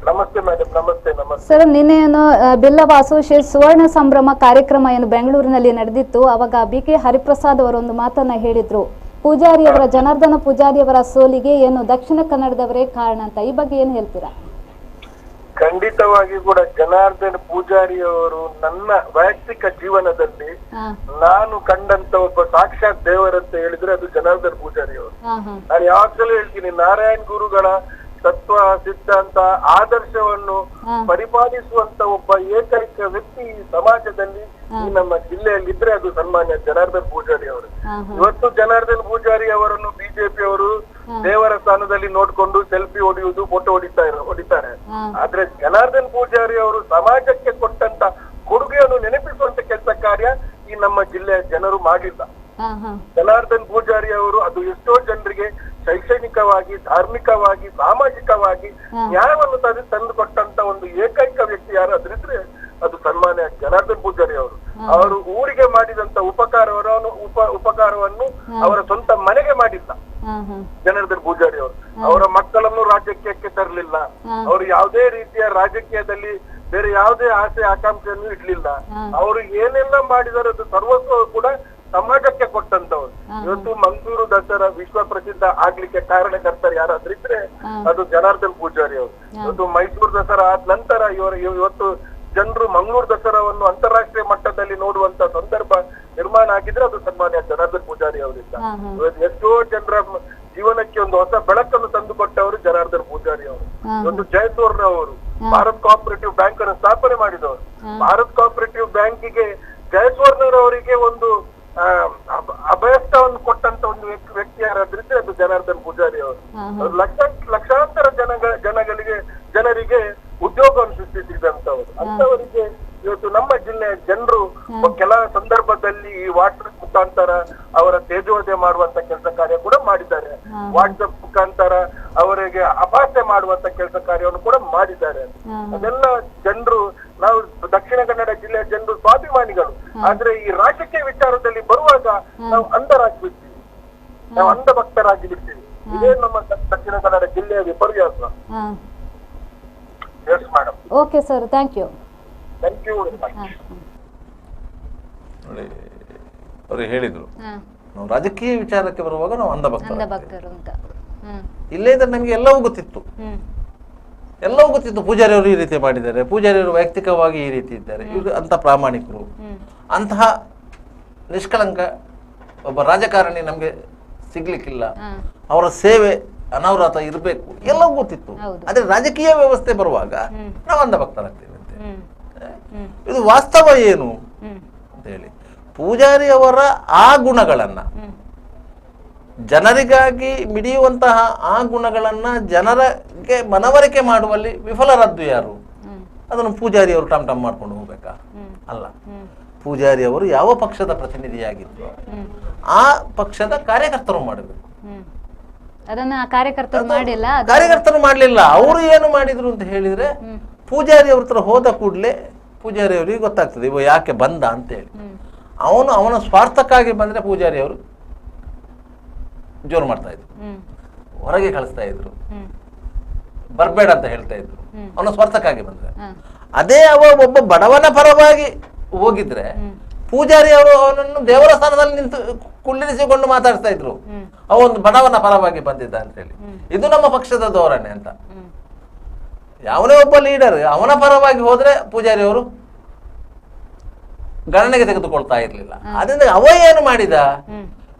ನಮಸ್ತೆ ಮೇಡಮ್. ನಮಸ್ತೆ. ಸರ್, ನಿನ್ನೆ ಏನು ಬಿಲ್ಲವ ಅಸೋಸಿಯೇಟ್ ಸುವರ್ಣ ಸಂಭ್ರಮ ಕಾರ್ಯಕ್ರಮ ಏನು ಬೆಂಗಳೂರಿನಲ್ಲಿ ನಡೆದಿತ್ತು, ಅವಾಗ BK ಹರಿಪ್ರಸಾದ್ ಅವರು ಒಂದು ಮಾತನ್ನ ಹೇಳಿದ್ರು, ಪೂಜಾರಿಯವರ ಜನಾರ್ದನ ಪೂಜಾರಿಯವರ ಸೋಲಿಗೆ ಏನು ದಕ್ಷಿಣ ಕನ್ನಡದವರೇ ಕಾರಣ ಅಂತ. ಈ ಬಗ್ಗೆ ಏನು ಹೇಳ್ತೀರಾ? ಖಂಡಿತವಾಗಿ ಕೂಡ ಜನಾರ್ದನ ಪೂಜಾರಿಯವರು ನನ್ನ ವೈಯಕ್ತಿಕ ಜೀವನದಲ್ಲಿ ನಾನು ಕಂಡಂತ ಒಬ್ಬ ಸಾಕ್ಷಾತ್ ದೇವರಂತ ಹೇಳಿದ್ರೆ ಅದು ಜನಾರ್ದನ ಪೂಜಾರಿಯವರು. ನಾನು ಯಾವಾಗಲೂ ಹೇಳ್ತೀನಿ, ನಾರಾಯಣ್ ಗುರುಗಳ ತತ್ವ, ಸಿದ್ಧಾಂತ, ಆದರ್ಶವನ್ನು ಪರಿಪಾಲಿಸುವಂತ ಒಬ್ಬ ಏಕೈಕ ವ್ಯಕ್ತಿ ಈ ಸಮಾಜದಲ್ಲಿ ಈ ನಮ್ಮ ಜಿಲ್ಲೆಯಲ್ಲಿ ಇದ್ರೆ ಅದು ಸನ್ಮಾನ್ಯ ಜನಾರ್ದನ ಪೂಜಾರಿ ಅವರು. ಇವತ್ತು ಜನಾರ್ದನ ಪೂಜಾರಿ ಅವರನ್ನು ಬಿಜೆಪಿ ಅವರು ದೇವರ ಸ್ಥಾನದಲ್ಲಿ ನೋಡ್ಕೊಂಡು ಸೆಲ್ಫಿ ಹೊಡೆಯುವುದು, ಫೋಟೋ ಹೊಡಿತಾರೆ. ಆದ್ರೆ ಜನಾರ್ದನ ಪೂಜಾರಿ ಅವರು ಸಮಾಜಕ್ಕೆ ಕೊಟ್ಟಂತ ಕೊಡುಗೆಯನ್ನು ನೆನಪಿಸುವಂತ ಕೆಲಸ ಕಾರ್ಯ ಈ ನಮ್ಮ ಜಿಲ್ಲೆಯ ಜನರು ಮಾಡಿಲ್ಲ. ಜನಾರ್ದನ್ ಪೂಜಾರಿ ಅವರು ಅದು ಎಷ್ಟೋ ಜನರಿಗೆ ಶೈಕ್ಷಣಿಕವಾಗಿ, ಧಾರ್ಮಿಕವಾಗಿ, ಸಾಮಾಜಿಕವಾಗಿ ನ್ಯಾಯವನ್ನು ತಂದು ಕೊಟ್ಟಂತ ಒಂದು ಏಕೈಕ ವ್ಯಕ್ತಿ ಯಾರಾದ್ರಿದ್ರೆ ಅದು ಸನ್ಮಾನ್ಯ ಜನಾರ್ದನ್ ಪೂಜಾರಿ ಅವರು. ಅವರು ಊರಿಗೆ ಮಾಡಿದಂತ ಉಪಕಾರವನ್ನು ಅವರ ಸ್ವಂತ ಮನೆಗೆ ಮಾಡಿಲ್ಲ ಜನಾರ್ದನ್ ಪೂಜಾರಿ ಅವರು. ಅವರ ಮಕ್ಕಳನ್ನು ರಾಜಕೀಯಕ್ಕೆ ತರಲಿಲ್ಲ. ಅವರು ಯಾವುದೇ ರೀತಿಯ ರಾಜಕೀಯದಲ್ಲಿ ಬೇರೆ ಯಾವುದೇ ಆಸೆ ಆಕಾಂಕ್ಷೆಯನ್ನು ಇಡ್ಲಿಲ್ಲ. ಅವರು ಏನೆಲ್ಲ ಮಾಡಿದಾರೆ ಅದು ಸರ್ವಸ್ವ ಕೂಡ ಸಮಾಜಕ್ಕೆ ಕೊಟ್ಟಂತವ್ರು. ಇವತ್ತು ಮಂಗಳೂರು ದಸರಾ ವಿಶ್ವ ಪ್ರಸಿದ್ಧ ಆಗ್ಲಿಕ್ಕೆ ಕಾರಣಕರ್ತರು ಯಾರಾದ್ರಿದ್ರೆ ಅದು ಜನಾರ್ದನ್ ಪೂಜಾರಿ ಅವರು. ಇವತ್ತು ಮೈಸೂರು ದಸರಾ ಆದ ನಂತರ ಇವತ್ತು ಜನರು ಮಂಗಳೂರು ದಸರಾವನ್ನು ಅಂತಾರಾಷ್ಟ್ರೀಯ ಮಟ್ಟದಲ್ಲಿ ನೋಡುವಂತ ಸಂದರ್ಭ ನಿರ್ಮಾಣ ಆಗಿದ್ರೆ ಅದು ಸನ್ಮಾನ್ಯ ಜನಾರ್ದನ್ ಪೂಜಾರಿ ಅವರಿಂದ. ಇವತ್ತು ಎಷ್ಟೋ ಜನರ ಜೀವನಕ್ಕೆ ಒಂದು ಹೊಸ ಬೆಳಕನ್ನು ತಂದುಕೊಟ್ಟವರು ಜನಾರ್ದನ್ ಪೂಜಾರಿ ಅವರು. ಇವತ್ತು ಜಯಸೂರ್ಣ ಅವರು ಭಾರತ್ ಕೋಆಪರೇಟಿವ್ ಬ್ಯಾಂಕ್ ಅನ್ನು ಸ್ಥಾಪನೆ ಮಾಡಿದವರು. ಭಾರತ್ ಕೋಆಪರೇಟಿವ್ ಬ್ಯಾಂಕಿಗೆ ಜಯಸ್ವರ್ಣರವರಿಗೆ ಒಂದು ಅಭಯಸ್ಥವನ್ನು ಕೊಟ್ಟಂತ ಒಂದು ವ್ಯಕ್ತಿ ಯಾರಾದ್ರಿದ್ರೆ ಅದು ಜನಾರ್ದನ್ ಪೂಜಾರಿ ಅವರು. ಲಕ್ಷಾಂತರ ಜನರಿಗೆ ಉದ್ಯೋಗವನ್ನು ಸೃಷ್ಟಿಸಿದಂತವರು. ಅಂತವರಿಗೆ ಇವತ್ತು ನಮ್ಮ ಜಿಲ್ಲೆಯ ಜನರು ಕೆಲ ಸಂದರ್ಭದಲ್ಲಿ ಈ ವಾಟ್ಸಪ್ ಮುಖಾಂತರ ಅವರ ತೇಜೋವಧೆ ಮಾಡುವಂತ ಕೆಲಸ ಕಾರ್ಯ ಕೂಡ ಮಾಡಿದ್ದಾರೆ. ವಾಟ್ಸಪ್ ಮುಖಾಂತರ ಅವರಿಗೆ ಅಪಹಾಸ್ಯ ಮಾಡುವಂತ ಕೆಲಸ ಕಾರ್ಯವನ್ನು ಕೂಡ ಮಾಡಿದ್ದಾರೆ. ಅದೆಲ್ಲ ಜನರು, ನಾವು ದಕ್ಷಿಣ ಕನ್ನಡ ಜಿಲ್ಲೆಯ ಜನರು ಸ್ವಾಭಿಮಾನಿಗಳು. ಆದ್ರೆ ಈ ರಾಜಕೀಯ ವಿಚಾರದಲ್ಲಿ ಬರುವಾಗ ನಾವು ಅಂಧರಾಗ್ಬಿಡ್ತೀವಿ, ನಾವು ಅಂಧ ಭಕ್ತರಾಗಿ ಬಿಡ್ತೀವಿ. ಇದೇ ನಮ್ಮ ದಕ್ಷಿಣ ಕನ್ನಡ ಜಿಲ್ಲೆಯ ವಿಪರ್ಯಾಸ. Yes madam. Okay sir, thank you. ನೋಡಿ, ಅವರು ಹೇಳಿದ್ರು ನಾವು ರಾಜಕೀಯ ವಿಚಾರಕ್ಕೆ ಬರುವಾಗ ನಾವು ಅಂಧಭಕ್ತರು ಅಂತ. ಇಲ್ಲೇ ಇದ್ರೆ ನಮ್ಗೆ ಎಲ್ಲವೂ ಗೊತ್ತಿತ್ತು. ಪೂಜಾರಿ ಅವರು ಈ ರೀತಿ ಮಾಡಿದ್ದಾರೆ, ಪೂಜಾರಿ ಅವರು ವೈಯಕ್ತಿಕವಾಗಿ ಈ ರೀತಿ ಇದ್ದಾರೆ, ಇವರು ಅಂತ ಪ್ರಾಮಾಣಿಕರು, ಅಂತಹ ನಿಷ್ಕಳಂಕ ಒಬ್ಬ ರಾಜಕಾರಣಿ ನಮ್ಗೆ ಸಿಗ್ಲಿಕ್ಕಿಲ್ಲ, ಅವರ ಸೇವೆ ಅನಾವೃತ ಇರಬೇಕು, ಎಲ್ಲವೂ ಗೊತ್ತಿತ್ತು. ಆದ್ರೆ ರಾಜಕೀಯ ವ್ಯವಸ್ಥೆ ಬರುವಾಗ ನಾವು ಅಂಧಭಕ್ತರಾಗ್ತೇವೆ ಅಂತ. ಇದು ವಾಸ್ತವ ಏನು ಅಂತ ಹೇಳಿ, ಪೂಜಾರಿ ಅವರ ಆ ಗುಣಗಳನ್ನ, ಜನರಿಗಾಗಿ ಮಿಡಿಯುವಂತಹ ಆ ಗುಣಗಳನ್ನ ಜನರಿಗೆ ಮನವರಿಕೆ ಮಾಡುವಲ್ಲಿ ವಿಫಲರಾದ್ದು ಯಾರು? ಅದನ್ನು ಪೂಜಾರಿ ಅವರು ಟಮ್ ಟಮ್ ಮಾಡ್ಕೊಂಡು ಹೋಗ್ಬೇಕಾ? ಅಲ್ಲ. ಪೂಜಾರಿ ಅವರು ಯಾವ ಪಕ್ಷದ ಪ್ರತಿನಿಧಿಯಾಗಿದ್ರು ಆ ಪಕ್ಷದ ಕಾರ್ಯಕರ್ತರು ಮಾಡಬೇಕು. ಅದನ್ನ ಕಾರ್ಯಕರ್ತರು ಮಾಡಲಿಲ್ಲ. ಅವರು ಏನು ಮಾಡಿದ್ರು ಅಂತ ಹೇಳಿದ್ರೆ, ಪೂಜಾರಿ ಅವ್ರ ಹತ್ರ ಹೋದ ಕೂಡಲೇ ಪೂಜಾರಿ ಅವರಿಗೆ ಗೊತ್ತಾಗ್ತದೆ ಇವ ಯಾಕೆ ಬಂದ ಅಂತ ಹೇಳಿ. ಅವನ ಸ್ವಾರ್ಥಕ್ಕಾಗಿ ಬಂದ್ರೆ ಪೂಜಾರಿ ಅವರು ಜೋರು ಮಾಡ್ತಾ ಇದ್ರು, ಹೊರಗೆ ಕಳಿಸ್ತಾ ಇದ್ರು, ಬರ್ಬೇಡ ಅಂತ ಹೇಳ್ತಾ ಇದ್ರು ಅವನ ಸ್ವಾರ್ಥಕ್ಕಾಗಿ ಬಂದ್ರೆ. ಅದೇ ಒಬ್ಬ ಬಡವನ ಪರವಾಗಿ ಹೋಗಿದ್ರೆ ಪೂಜಾರಿ ಅವರು ಅವನನ್ನು ದೇವರ ಸ್ಥಾನದಲ್ಲಿ ನಿಂತು ಕುಳ್ಳಿರಿಸಿಕೊಂಡು ಮಾತಾಡ್ತಾ ಇದ್ರು, ಅವನು ಬಡವನ ಪರವಾಗಿ ಬಂದಿದ್ದ ಅಂತ ಹೇಳಿ. ಇದು ನಮ್ಮ ಪಕ್ಷದ ಧೋರಣೆ ಅಂತ. ಯಾವನೇ ಒಬ್ಬ ಲೀಡರ್ ಅವನ ಪರವಾಗಿ ಹೋದ್ರೆ ಪೂಜಾರಿ ಅವರು ಗಣನೆಗೆ ತೆಗೆದುಕೊಳ್ತಾ ಇರ್ಲಿಲ್ಲ. ಅದರಿಂದ ಅವ ಏನು ಮಾಡಿದ,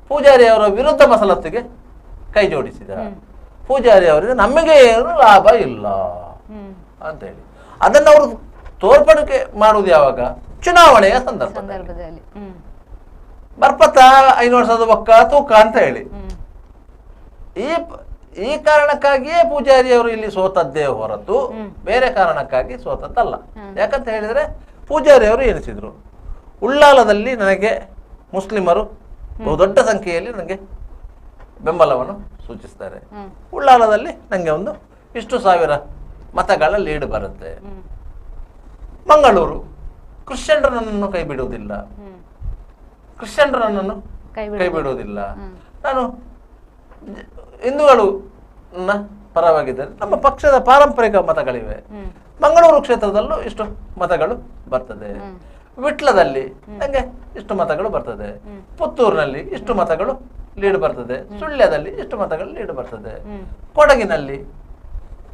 ಪೂಜಾರಿ ಅವರ ವಿರುದ್ಧ ಮಸಲತ್ತಿಗೆ ಕೈ ಜೋಡಿಸಿದ. ಪೂಜಾರಿ ಅವರಿಗೆ ನಮಗೆ ಏನು ಲಾಭ ಇಲ್ಲ ಅಂತ ಹೇಳಿ ಅದನ್ನ ಅವರು ತೋರ್ಪಡಿಕೆ ಮಾಡುವುದು ಯಾವಾಗ? ಚುನಾವಣೆಯ ಸಂದರ್ಭದಲ್ಲಿ. ಬರ್ಪತ್ತ 500 ಒಕ್ಕ ತೂಕ ಅಂತ ಹೇಳಿ ಈ ಕಾರಣಕ್ಕಾಗಿಯೇ ಪೂಜಾರಿ ಅವರು ಇಲ್ಲಿ ಸೋತದ್ದೇ ಹೊರತು ಬೇರೆ ಕಾರಣಕ್ಕಾಗಿ ಸೋತದ್ದಲ್ಲ. ಯಾಕಂತ ಹೇಳಿದ್ರೆ ಪೂಜಾರಿ ಅವರು ಎನಿಸಿದ್ರು, ಉಳ್ಳಾಲದಲ್ಲಿ ನನಗೆ ಮುಸ್ಲಿಮರು ಬಹುದೊಡ್ಡ ಸಂಖ್ಯೆಯಲ್ಲಿ ನನಗೆ ಬೆಂಬಲವನ್ನು ಸೂಚಿಸ್ತಾರೆ, ಉಳ್ಳಾಲದಲ್ಲಿ ನನಗೆ ಒಂದು ಇಷ್ಟು ಸಾವಿರ ಮತಗಳ ಲೀಡ್ ಬರುತ್ತೆ. ಮಂಗಳೂರು ಕ್ರಿಶ್ಚಿಯನ್ರು ನನ್ನನ್ನು ಕೈ ಬಿಡುವುದಿಲ್ಲ, ಕ್ರಿಶ್ಚಿಯನ್ರು ನನ್ನನ್ನು ಕೈ ಬಿಡುವುದಿಲ್ಲ, ನಾನು ಹಿಂದೂಗಳು ನನ್ನ ಪರವಾಗಿದ್ದಾರೆ, ನಮ್ಮ ಪಕ್ಷದ ಪಾರಂಪರಿಕ ಮತಗಳಿವೆ, ಮಂಗಳೂರು ಕ್ಷೇತ್ರದಲ್ಲೂ ಇಷ್ಟು ಮತಗಳು ಬರ್ತದೆ, ವಿಟ್ಲದಲ್ಲಿ ನಂಗೆ ಇಷ್ಟು ಮತಗಳು ಬರ್ತದೆ, ಪುತ್ತೂರಿನಲ್ಲಿ ಇಷ್ಟು ಮತಗಳು ಲೀಡ್ ಬರ್ತದೆ, ಸುಳ್ಯದಲ್ಲಿ ಇಷ್ಟು ಮತಗಳು ಲೀಡ್ ಬರ್ತದೆ, ಕೊಡಗಿನಲ್ಲಿ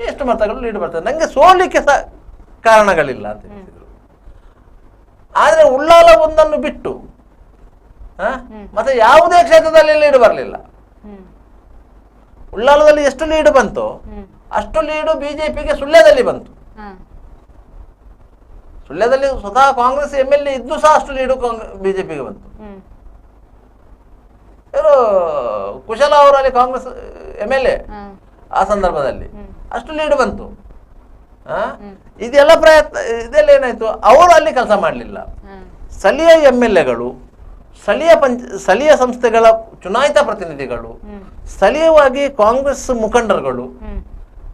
ಎಷ್ಟು ಮತಗಳು ಲೀಡ್ ಬರ್ತದೆ, ನಂಗೆ ಸೋಲಿಕ್ಕೆ ಸಹ ಕಾರಣಗಳಿಲ್ಲ ಅಂತ ಹೇಳಿದ್ರು. ಆದ್ರೆ ಉಳ್ಳಾಲ ಒಂದನ್ನು ಬಿಟ್ಟು ಮತ್ತೆ ಯಾವುದೇ ಕ್ಷೇತ್ರದಲ್ಲಿ ಲೀಡ್ ಬರಲಿಲ್ಲ. ಉಳ್ಳಾಲದಲ್ಲಿ ಎಷ್ಟು ಲೀಡ್ ಬಂತು ಅಷ್ಟು ಲೀಡು ಬಿಜೆಪಿಗೆ ಸುಳ್ಯದಲ್ಲಿ ಬಂತು. ಸುಳ್ಯದಲ್ಲಿ ಸ್ವತಃ ಕಾಂಗ್ರೆಸ್ MLA ಇದ್ದು ಸಹ ಅಷ್ಟು ಲೀಡು ಬಿಜೆಪಿಗೆ ಬಂತು. ಇವರು ಕುಶಲ ಅವರಲ್ಲಿ ಕಾಂಗ್ರೆಸ್ MLA ಆ ಸಂದರ್ಭದಲ್ಲಿ ಅಷ್ಟು ಲೀಡ್ ಬಂತು. ಇದೆಲ್ಲ ಪ್ರಯತ್ನ, ಇದೆಲ್ಲ ಏನಾಯ್ತು, ಅವರು ಅಲ್ಲಿ ಕೆಲಸ ಮಾಡಲಿಲ್ಲ. ಸ್ಥಳೀಯ MLAಗಳು, ಸ್ಥಳೀಯ ಸಂಸ್ಥೆಗಳ ಚುನಾಯಿತ ಪ್ರತಿನಿಧಿಗಳು, ಸ್ಥಳೀಯವಾಗಿ ಕಾಂಗ್ರೆಸ್ ಮುಖಂಡರುಗಳು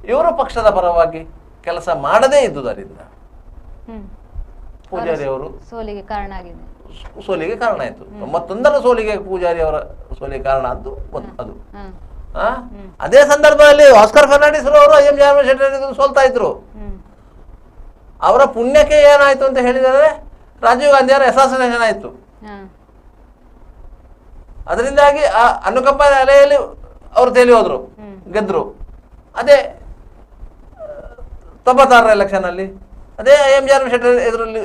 ಇವರು ಪಕ್ಷದ ಪರವಾಗಿ ಕೆಲಸ ಮಾಡದೇ ಇದ್ದುದರಿಂದ ಪೂಜಾರಿ ಅವರು ಸೋಲಿಗೆ ಕಾರಣ ಆಯ್ತು. 91ರ ಸೋಲಿಗೆ ಪೂಜಾರಿ ಅವರ ಸೋಲಿಗೆ ಕಾರಣ ಅದು. ಅದೇ ಸಂದರ್ಭದಲ್ಲಿ ಆಸ್ಕರ್ ಫರ್ನಾಂಡಿಸ್ ಅವರು IM ಜಾರ್ಮನ್ ಶೆಟ್ಟಿ ಸೋಲ್ತಾ ಇದ್ರು. ಅವರ ಪುಣ್ಯಕ್ಕೆ ಏನಾಯ್ತು ಅಂತ ಹೇಳಿದರೆ ರಾಜೀವ್ ಗಾಂಧಿ ಅವರ ಅಸಾಸಿನೇಷನ್ ಆಯ್ತು. ಅದರಿಂದಾಗಿ ಆ ಅನುಕಂಪ ಅಲೆಯಲ್ಲಿ ಅವರು ತೇಲಿ ಹೋದ್ರು, ಗೆದ್ರು. ಅದೇ 96ರ ಎಲೆಕ್ಷನ್ ಅಲ್ಲಿ ಅದೇ IM ಜಾರ್ಮನ್ ಶೆಟ್ಟಿ ಎದುರಲ್ಲಿ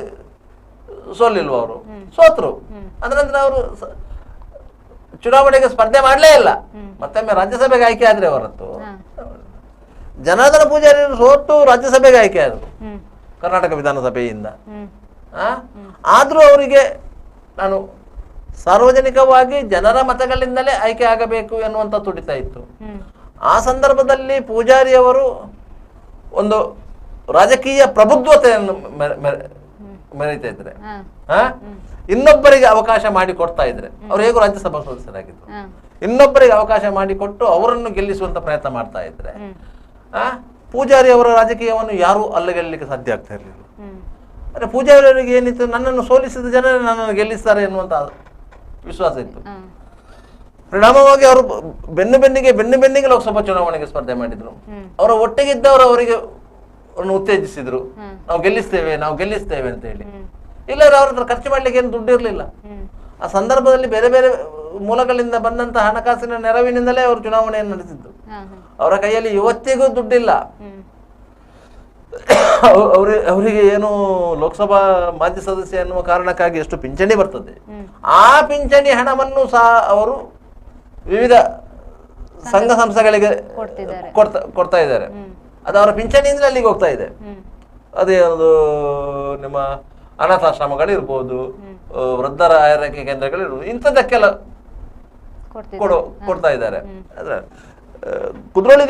ಸೋಲಿಲ್ವ ಅವರು, ಸೋತ್ರು. ಅದರ ನಂತರ ಅವರು ಚುನಾವಣೆಗೆ ಸ್ಪರ್ಧೆ ಮಾಡಲೇ ಇಲ್ಲ, ಮತ್ತೊಮ್ಮೆ ರಾಜ್ಯಸಭೆಗೆ ಆಯ್ಕೆ ಆದ್ರೆ ಹೊರತು. ಜನಾರ್ದನ ಪೂಜಾರಿ ಸೋತು ರಾಜ್ಯಸಭೆಗೆ ಆಯ್ಕೆ ಆದರು ಕರ್ನಾಟಕ ವಿಧಾನಸಭೆಯಿಂದ. ಆದ್ರೂ ಅವರಿಗೆ ನಾನು ಸಾರ್ವಜನಿಕವಾಗಿ ಜನರ ಮತಗಳಿಂದಲೇ ಆಯ್ಕೆ ಆಗಬೇಕು ಎನ್ನುವಂತ ತುಡಿತ ಇತ್ತು. ಆ ಸಂದರ್ಭದಲ್ಲಿ ಪೂಜಾರಿ ಅವರು ಒಂದು ರಾಜಕೀಯ ಪ್ರಬುದ್ಧತೆಯನ್ನು ಮೆರೀತಾ ಇದ್ರೆ, ಇನ್ನೊಬ್ಬರಿಗೆ ಅವಕಾಶ ಮಾಡಿ ಕೊಡ್ತಾ ಇದ್ರೆ, ಅವ್ರು ಹೇಗೂ ರಾಜ್ಯಸಭಾ ಸದಸ್ಯರಾಗಿದ್ರು, ಇನ್ನೊಬ್ಬರಿಗೆ ಅವಕಾಶ ಮಾಡಿಕೊಟ್ಟು ಅವರನ್ನು ಗೆಲ್ಲಿಸುವಂತ ಪ್ರಯತ್ನ ಮಾಡ್ತಾ ಇದ್ರೆ ಪೂಜಾರಿ ಅವರ ರಾಜಕೀಯವನ್ನು ಯಾರು ಅಲ್ಲಗೆಲ್ಲಲಿಕ್ಕೆ ಸಾಧ್ಯ ಆಗ್ತಾ ಇರಲಿಲ್ಲ. ಅಂದ್ರೆ ಪೂಜಾರಿ ಅವರಿಗೆ ಏನಿತ್ತು, ನನ್ನನ್ನು ಸೋಲಿಸಿದ ಜನರೇ ನನ್ನನ್ನು ಗೆಲ್ಲಿಸ್ತಾರೆ ಎನ್ನುವಂತ ವಿಶ್ವಾಸ ಇತ್ತು. ಪರಿಣಾಮವಾಗಿ ಅವರು ಬೆನ್ನು ಬೆನ್ನಿಗೆ ಲೋಕಸಭಾ ಚುನಾವಣೆಗೆ ಸ್ಪರ್ಧೆ ಮಾಡಿದ್ರು. ಅವರ ಒಟ್ಟಿಗಿದ್ದವರು ಅವರಿಗೆ ಉತ್ತೇಜಿಸಿದ್ರು, ನಾವು ಗೆಲ್ಲಿಸ್ತೇವೆ ಅಂತ ಹೇಳಿ. ಇಲ್ಲದ್ರೆ ಅವ್ರ ಹತ್ರ ಖರ್ಚು ಮಾಡ್ಲಿಕ್ಕೆ ಏನು ದುಡ್ಡು ಇರಲಿಲ್ಲ. ಆ ಸಂದರ್ಭದಲ್ಲಿ ಬೇರೆ ಬೇರೆ ಮೂಲಗಳಿಂದ ಬಂದಂತಹ ಹಣಕಾಸಿನ ನೆರವಿನಿಂದಲೇ ಅವರು ಚುನಾವಣೆಯನ್ನು ನಡೆಸಿದ್ದು. ಅವರ ಕೈಯಲ್ಲಿ ಇವತ್ತಿಗೂ ದುಡ್ಡಿಲ್ಲ. ಅವರಿಗೆ ಏನು ಲೋಕಸಭಾ ಮಾಜಿ ಸದಸ್ಯ ಎನ್ನುವ ಕಾರಣಕ್ಕಾಗಿ ಎಷ್ಟು ಪಿಂಚಣಿ ಬರ್ತದೆ, ಆ ಪಿಂಚಣಿ ಹಣವನ್ನು ಸಹ ಅವರು ವಿವಿಧ ಸಂಘ ಸಂಸ್ಥೆಗಳಿಗೆ ಕೊಡ್ತಾ ಇದ್ದಾರೆ. ಅದು ಅವರ ಪಿಂಚಣಿಯಿಂದ ಅಲ್ಲಿಗೆ ಹೋಗ್ತಾ ಇದೆ. ಅದೇ ಒಂದು ನಿಮ್ಮ ಅನಾಥಾಶ್ರಮಗಳಿರ್ಬೋದು, ವೃದ್ಧರ ಆರೈಕೆ ಕೇಂದ್ರಗಳಿರ್ಬೋದು, ಇಂಥದ್ದಕ್ಕೆಲ್ಲ ಕೊಡ್ತಾ ಇದ್ದಾರೆ. ಅಂದ್ರೆ ಕುದ್ರೋಳಿ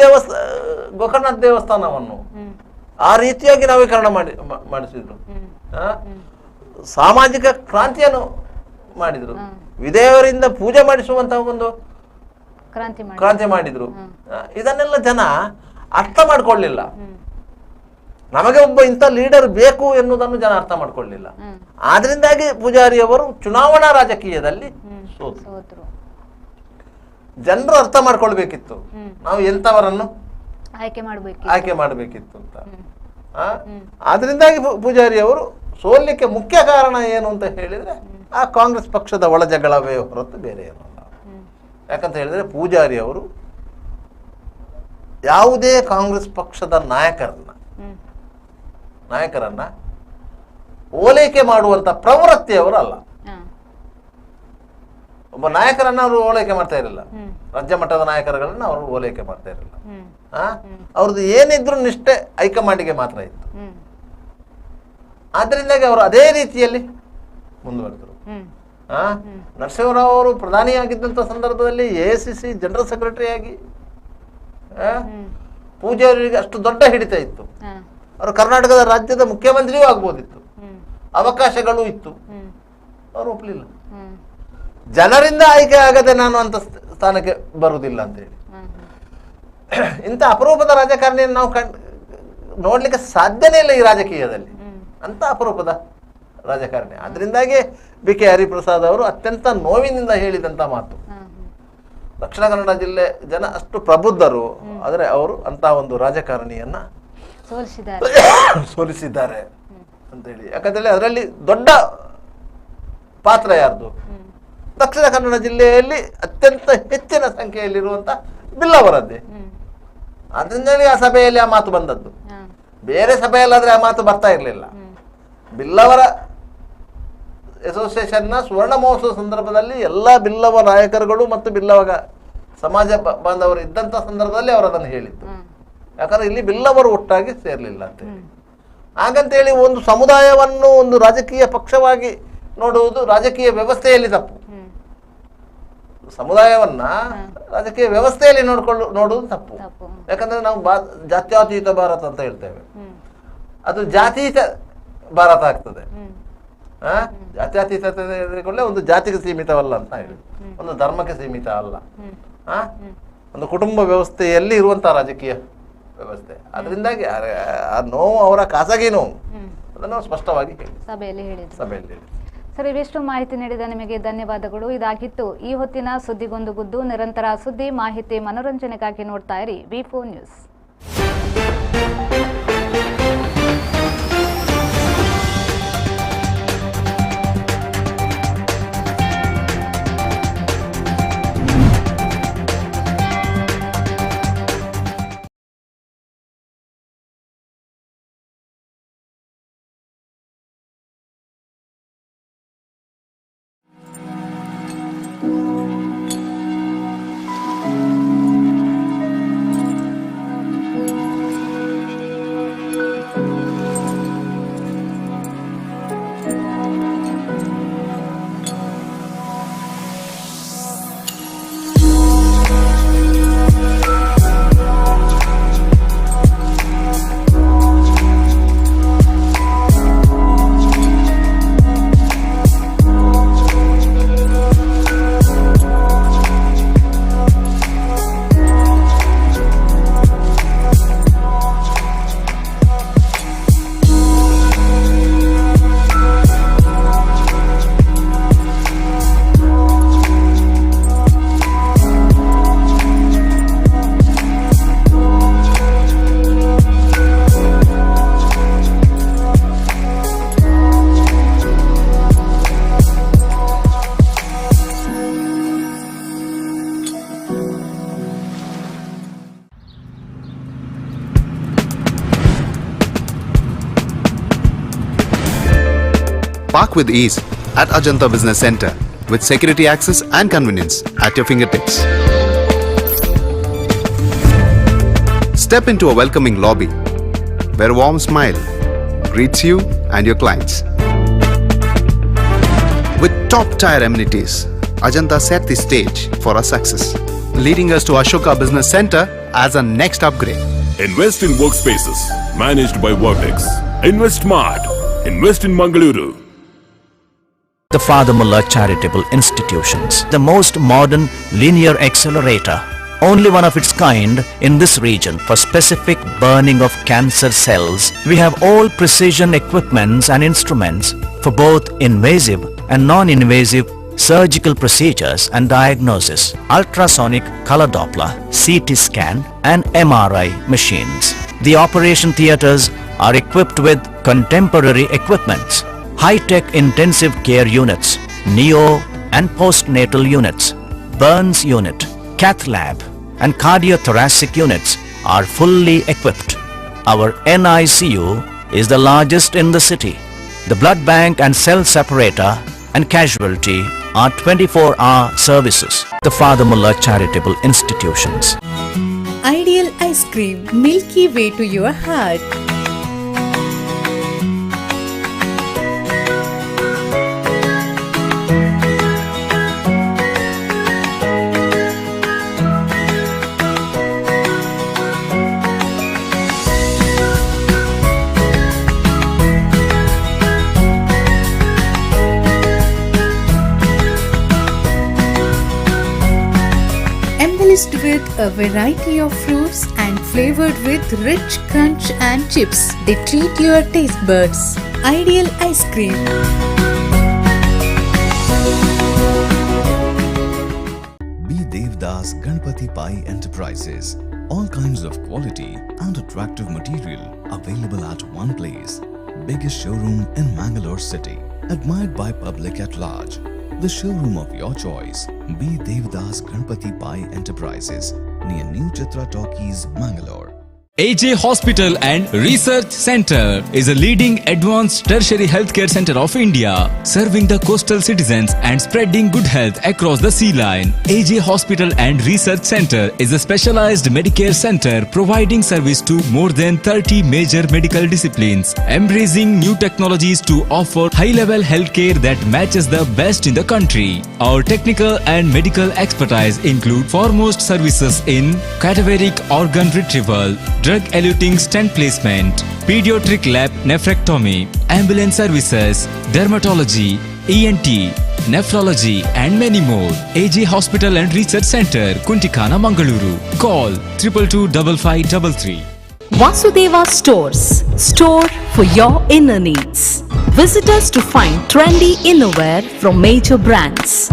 ಗೋಕರ್ಣನಾಥ್ ದೇವಸ್ಥಾನವನ್ನು ಆ ರೀತಿಯಾಗಿ ನವೀಕರಣ ಮಾಡಿಸಿದ್ರು. ಸಾಮಾಜಿಕ ಕ್ರಾಂತಿಯನ್ನು ಮಾಡಿದ್ರು. ವಿಧೇಯವರಿಂದ ಪೂಜೆ ಮಾಡಿಸುವಂತಹ ಒಂದು ಕ್ರಾಂತಿ ಮಾಡಿದ್ರು. ಇದನ್ನೆಲ್ಲ ಜನ ಅರ್ಥ ಮಾಡ್ಕೊಳ್ಳಿಲ್ಲ. ನಮಗೆ ಒಬ್ಬ ಇಂಥ ಲೀಡರ್ ಬೇಕು ಎನ್ನುವುದನ್ನು ಜನ ಅರ್ಥ ಮಾಡ್ಕೊಳ್ಳಿಲ್ಲ. ಆದ್ರಿಂದಾಗಿ ಪೂಜಾರಿ ಅವರು ಚುನಾವಣಾ ರಾಜಕೀಯದಲ್ಲಿ ಸೋತರು. ಜನರು ಅರ್ಥ ಮಾಡ್ಕೊಳ್ಬೇಕಿತ್ತು, ನಾವು ಎಂತವರನ್ನು ಆಯ್ಕೆ ಮಾಡಬೇಕಿತ್ತು ಅಂತ. ಆದ್ರಿಂದಾಗಿ ಪೂಜಾರಿ ಅವರು ಸೋಲಿಕ್ಕೆ ಮುಖ್ಯ ಕಾರಣ ಏನು ಅಂತ ಹೇಳಿದ್ರೆ ಆ ಕಾಂಗ್ರೆಸ್ ಪಕ್ಷದ ಒಳಜಗಳವೇ ಹೊರತು ಬೇರೆ ಏನಲ್ಲ. ಯಾಕಂತ ಹೇಳಿದ್ರೆ ಪೂಜಾರಿ ಅವರು ಯಾವುದೇ ಕಾಂಗ್ರೆಸ್ ಪಕ್ಷದ ನಾಯಕರನ್ನ ಓಲೈಕೆ ಮಾಡುವಂತ ಪ್ರವೃತ್ತಿಯವರು ಅಲ್ಲ. ಒಬ್ಬ ನಾಯಕರನ್ನ ಅವರು ಓಲೈಕೆ ಮಾಡ್ತಾ ಇರಲಿಲ್ಲ, ರಾಜ್ಯ ಮಟ್ಟದ ನಾಯಕರುಗಳನ್ನ ಅವರು ಓಲೈಕೆ ಮಾಡ್ತಾ ಇರಲಿಲ್ಲ. ಅವ್ರದ್ದು ಏನಿದ್ರು ನಿಷ್ಠೆ ಹೈಕಮಾಂಡಿಗೆ ಮಾತ್ರ ಇತ್ತು. ಆದ್ದರಿಂದಾಗಿ ಅವರು ಅದೇ ರೀತಿಯಲ್ಲಿ ಮುಂದುವರೆದರು. ನರಸಿಂಹರಾವ್ ಅವರು ಪ್ರಧಾನಿಯಾಗಿದ್ದಂಥ ಸಂದರ್ಭದಲ್ಲಿ AICC ಜನರಲ್ ಸೆಕ್ರೆಟರಿ ಆಗಿ ಪೂಜಾರಿಗೆ ಅಷ್ಟು ದೊಡ್ಡ ಹಿಡಿತ ಇತ್ತು. ಅವರು ಕರ್ನಾಟಕದ ರಾಜ್ಯದ ಮುಖ್ಯಮಂತ್ರಿಯೂ ಆಗ್ಬೋದಿತ್ತು, ಅವಕಾಶಗಳು ಇತ್ತು. ಅವರು ಒಪ್ಪಲಿಲ್ಲ. ಜನರಿಂದ ಆಯ್ಕೆ ಆಗದೆ ನಾನು ಅಂತ ಸ್ಥಾನಕ್ಕೆ ಬರುವುದಿಲ್ಲ ಅಂತ ಹೇಳಿ ಇಂಥ ಅಪರೂಪದ ರಾಜಕಾರಣಿಯನ್ನು ನಾವು ನೋಡ್ಲಿಕ್ಕೆ ಸಾಧ್ಯನೇ ಇಲ್ಲ ಈ ರಾಜಕೀಯದಲ್ಲಿ. ಅಂತ ಅಪರೂಪದ ರಾಜಕಾರಣಿ. ಅದರಿಂದಾಗಿ BK ಹರಿಪ್ರಸಾದ್ ಅವರು ಅತ್ಯಂತ ನೋವಿನಿಂದ ಹೇಳಿದಂಥ ಮಾತು. ದಕ್ಷಿಣ ಕನ್ನಡ ಜಿಲ್ಲೆ ಜನ ಅಷ್ಟು ಪ್ರಬುದ್ಧರು, ಆದರೆ ಅವರು ಅಂತ ಒಂದು ರಾಜಕಾರಣಿಯನ್ನ ಸೋಲಿಸಿದ್ದಾರೆ ಅಂತೇಳಿ. ಯಾಕಂದ್ರೆ ಅದರಲ್ಲಿ ದೊಡ್ಡ ಪಾತ್ರ ಯಾರ್ದು? ದಕ್ಷಿಣ ಕನ್ನಡ ಜಿಲ್ಲೆಯಲ್ಲಿ ಅತ್ಯಂತ ಹೆಚ್ಚಿನ ಸಂಖ್ಯೆಯಲ್ಲಿರುವಂತ ಬಿಲ್ಲವರದ್ದೇ. ಅದರಿಂದಲೇ ಆ ಸಭೆಯಲ್ಲಿ ಆ ಮಾತು ಬಂದದ್ದು. ಬೇರೆ ಸಭೆಯಲ್ಲಾದ್ರೆ ಆ ಮಾತು ಬರ್ತಾ ಇರಲಿಲ್ಲ. ಬಿಲ್ಲವರ ಅಸೋಸಿಯೇಷನ್ನ ಸುವರ್ಣ ಮಹೋತ್ಸವ ಸಂದರ್ಭದಲ್ಲಿ ಎಲ್ಲ ಬಿಲ್ಲವ ನಾಯಕರುಗಳು ಮತ್ತು ಬಿಲ್ಲವ ಸಮಾಜ ಬಾಂಧವರು ಇದ್ದಂಥ ಸಂದರ್ಭದಲ್ಲಿ ಅವರು ಅದನ್ನು ಹೇಳಿದ್ದು. ಯಾಕಂದ್ರೆ ಇಲ್ಲಿ ಬಿಲ್ಲವರು ಒಟ್ಟಾಗಿ ಸೇರಲಿಲ್ಲ ಅಂತೇಳಿ. ಹಾಗಂತೇಳಿ ಒಂದು ಸಮುದಾಯವನ್ನು ಒಂದು ರಾಜಕೀಯ ಪಕ್ಷವಾಗಿ ನೋಡುವುದು ರಾಜಕೀಯ ವ್ಯವಸ್ಥೆಯಲ್ಲಿ ತಪ್ಪು. ಸಮುದಾಯವನ್ನ ರಾಜಕೀಯ ವ್ಯವಸ್ಥೆಯಲ್ಲಿ ನೋಡುವುದು ತಪ್ಪು. ಯಾಕಂದ್ರೆ ನಾವು ಜಾತ್ಯತೀತ ಭಾರತ ಅಂತ ಹೇಳ್ತೇವೆ, ಅದು ಜಾತೀತ ಭಾರತ ಆಗ್ತದೆ. ಜಾತ್ಯತೀತ ಒಂದು ಜಾತಿಗೆ ಸೀಮಿತವಲ್ಲ ಅಂತ ಹೇಳಿ, ಒಂದು ಧರ್ಮಕ್ಕೆ ಸೀಮಿತ ಅಲ್ಲ, ಒಂದು ಕುಟುಂಬ ವ್ಯವಸ್ಥೆಯಲ್ಲಿ ಇರುವಂತಹ ರಾಜಕೀಯ ವ್ಯವಸ್ಥೆ. ಅದರಿಂದಾಗಿ ಆ ನೋವು ಅವರ ಖಾಸಗಿ ನೋವು, ಅದನ್ನು ಸ್ಪಷ್ಟವಾಗಿ ಹೇಳಿ ಸಭೆಯಲ್ಲಿ. ಸರ್, ಇವೆಷ್ಟು ಮಾಹಿತಿ ನೀಡಿದ ನಿಮಗೆ ಧನ್ಯವಾದಗಳು. ಇದಾಗಿತ್ತು ಈ ಹೊತ್ತಿನ ಸುದ್ದಿಗೊಂದು ಗುದ್ದು. ನಿರಂತರ ಸುದ್ದಿ, ಮಾಹಿತಿ, ಮನೋರಂಜನೆಗಾಗಿ ನೋಡ್ತಾ ಇರಿ V4 news. Park with ease at Ajanta Business Center with security access and convenience at your fingertips. Step into a welcoming lobby where a warm smile greets you and your clients. With top-tier amenities, Ajanta set the stage for our success, leading us to Ashoka Business Center as a next upgrade. Invest in workspaces managed by Vortex. Invest Smart. Invest in Mangaluru. The Father Mullah Charitable Institutions, the most modern linear accelerator, only one of its kind in this region for specific burning of cancer cells. We have all precision equipments and instruments for both invasive and non-invasive surgical procedures and diagnosis, ultrasonic color Doppler, CT scan and MRI machines. The operation theaters are equipped with contemporary equipments, high-tech intensive care units, neo and postnatal units, burns unit, cath lab and cardiothoracic units are fully equipped. Our NICU is the largest in the city. The blood bank and cell separator and casualty are 24-hour services. The Father Mullah Charitable Institutions. Ideal ice cream, milky way to your heart. Enveloped with a variety of fruits and flavored with rich crunch and chips. They treat your taste buds. Ideal ice cream. B. Devdas Ganpati Pai Enterprises. All kinds of quality and attractive material available at one place. Biggest showroom in Mangalore city. Admired by public at large. The showroom of your choice. B. Devdas Ganpati Pai Enterprises. Near New Chitra Talkies, Mangalore. AJ Hospital and Research Center is a leading advanced tertiary healthcare center of India, serving the coastal citizens and spreading good health across the sea line. AJ Hospital and Research Center is a specialized Medicare center providing service to more than 30 major medical disciplines, embracing new technologies to offer high-level healthcare that matches the best in the country. Our technical and medical expertise include foremost services in cadaveric organ retrieval, drug-eluting stent placement, pediatric lab nephrectomy, ambulance services, dermatology, ENT, nephrology and many more. AJ Hospital and Research Center, Kuntikana, Mangaluru. Call 222-5533. Vasudeva Stores, store for your inner needs. Visit us to find trendy innerwear from major brands.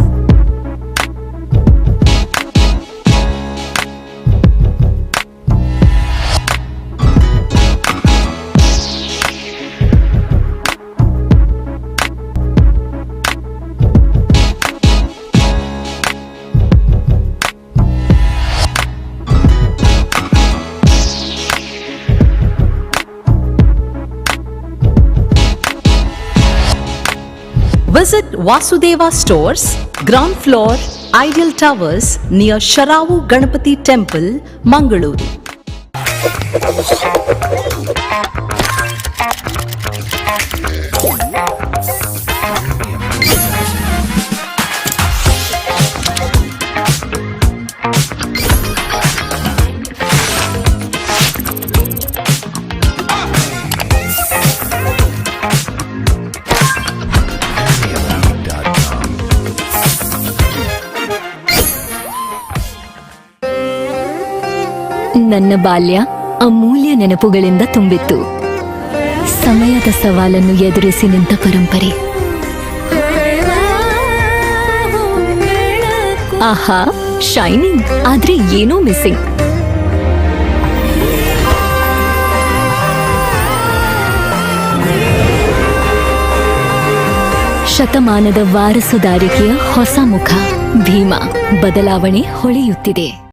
Visit Vasudeva Stores, ground floor, Ideal Towers near Sharavu Ganapati Temple, Mangaluru. ನನ್ನ ಬಾಲ್ಯ ಅಮೂಲ್ಯ ನೆನಪುಗಳಿಂದ ತುಂಬಿತ್ತು. ಸಮಯದ ಸವಾಲನ್ನು ಎದುರಿಸಿ ನಿಂತ ಪರಂಪರೆ. ಆಹಾ, shining, ಆದ್ರೆ ಏನೋ ಮಿಸ್ಸಿಂಗ್. ಶತಮಾನದ ವಾರಸುದಾರಿಕೆಯ ಹೊಸ ಮುಖ ಭೀಮಾ. ಬದಲಾವಣೆ ಹೊಳೆಯುತ್ತಿದೆ.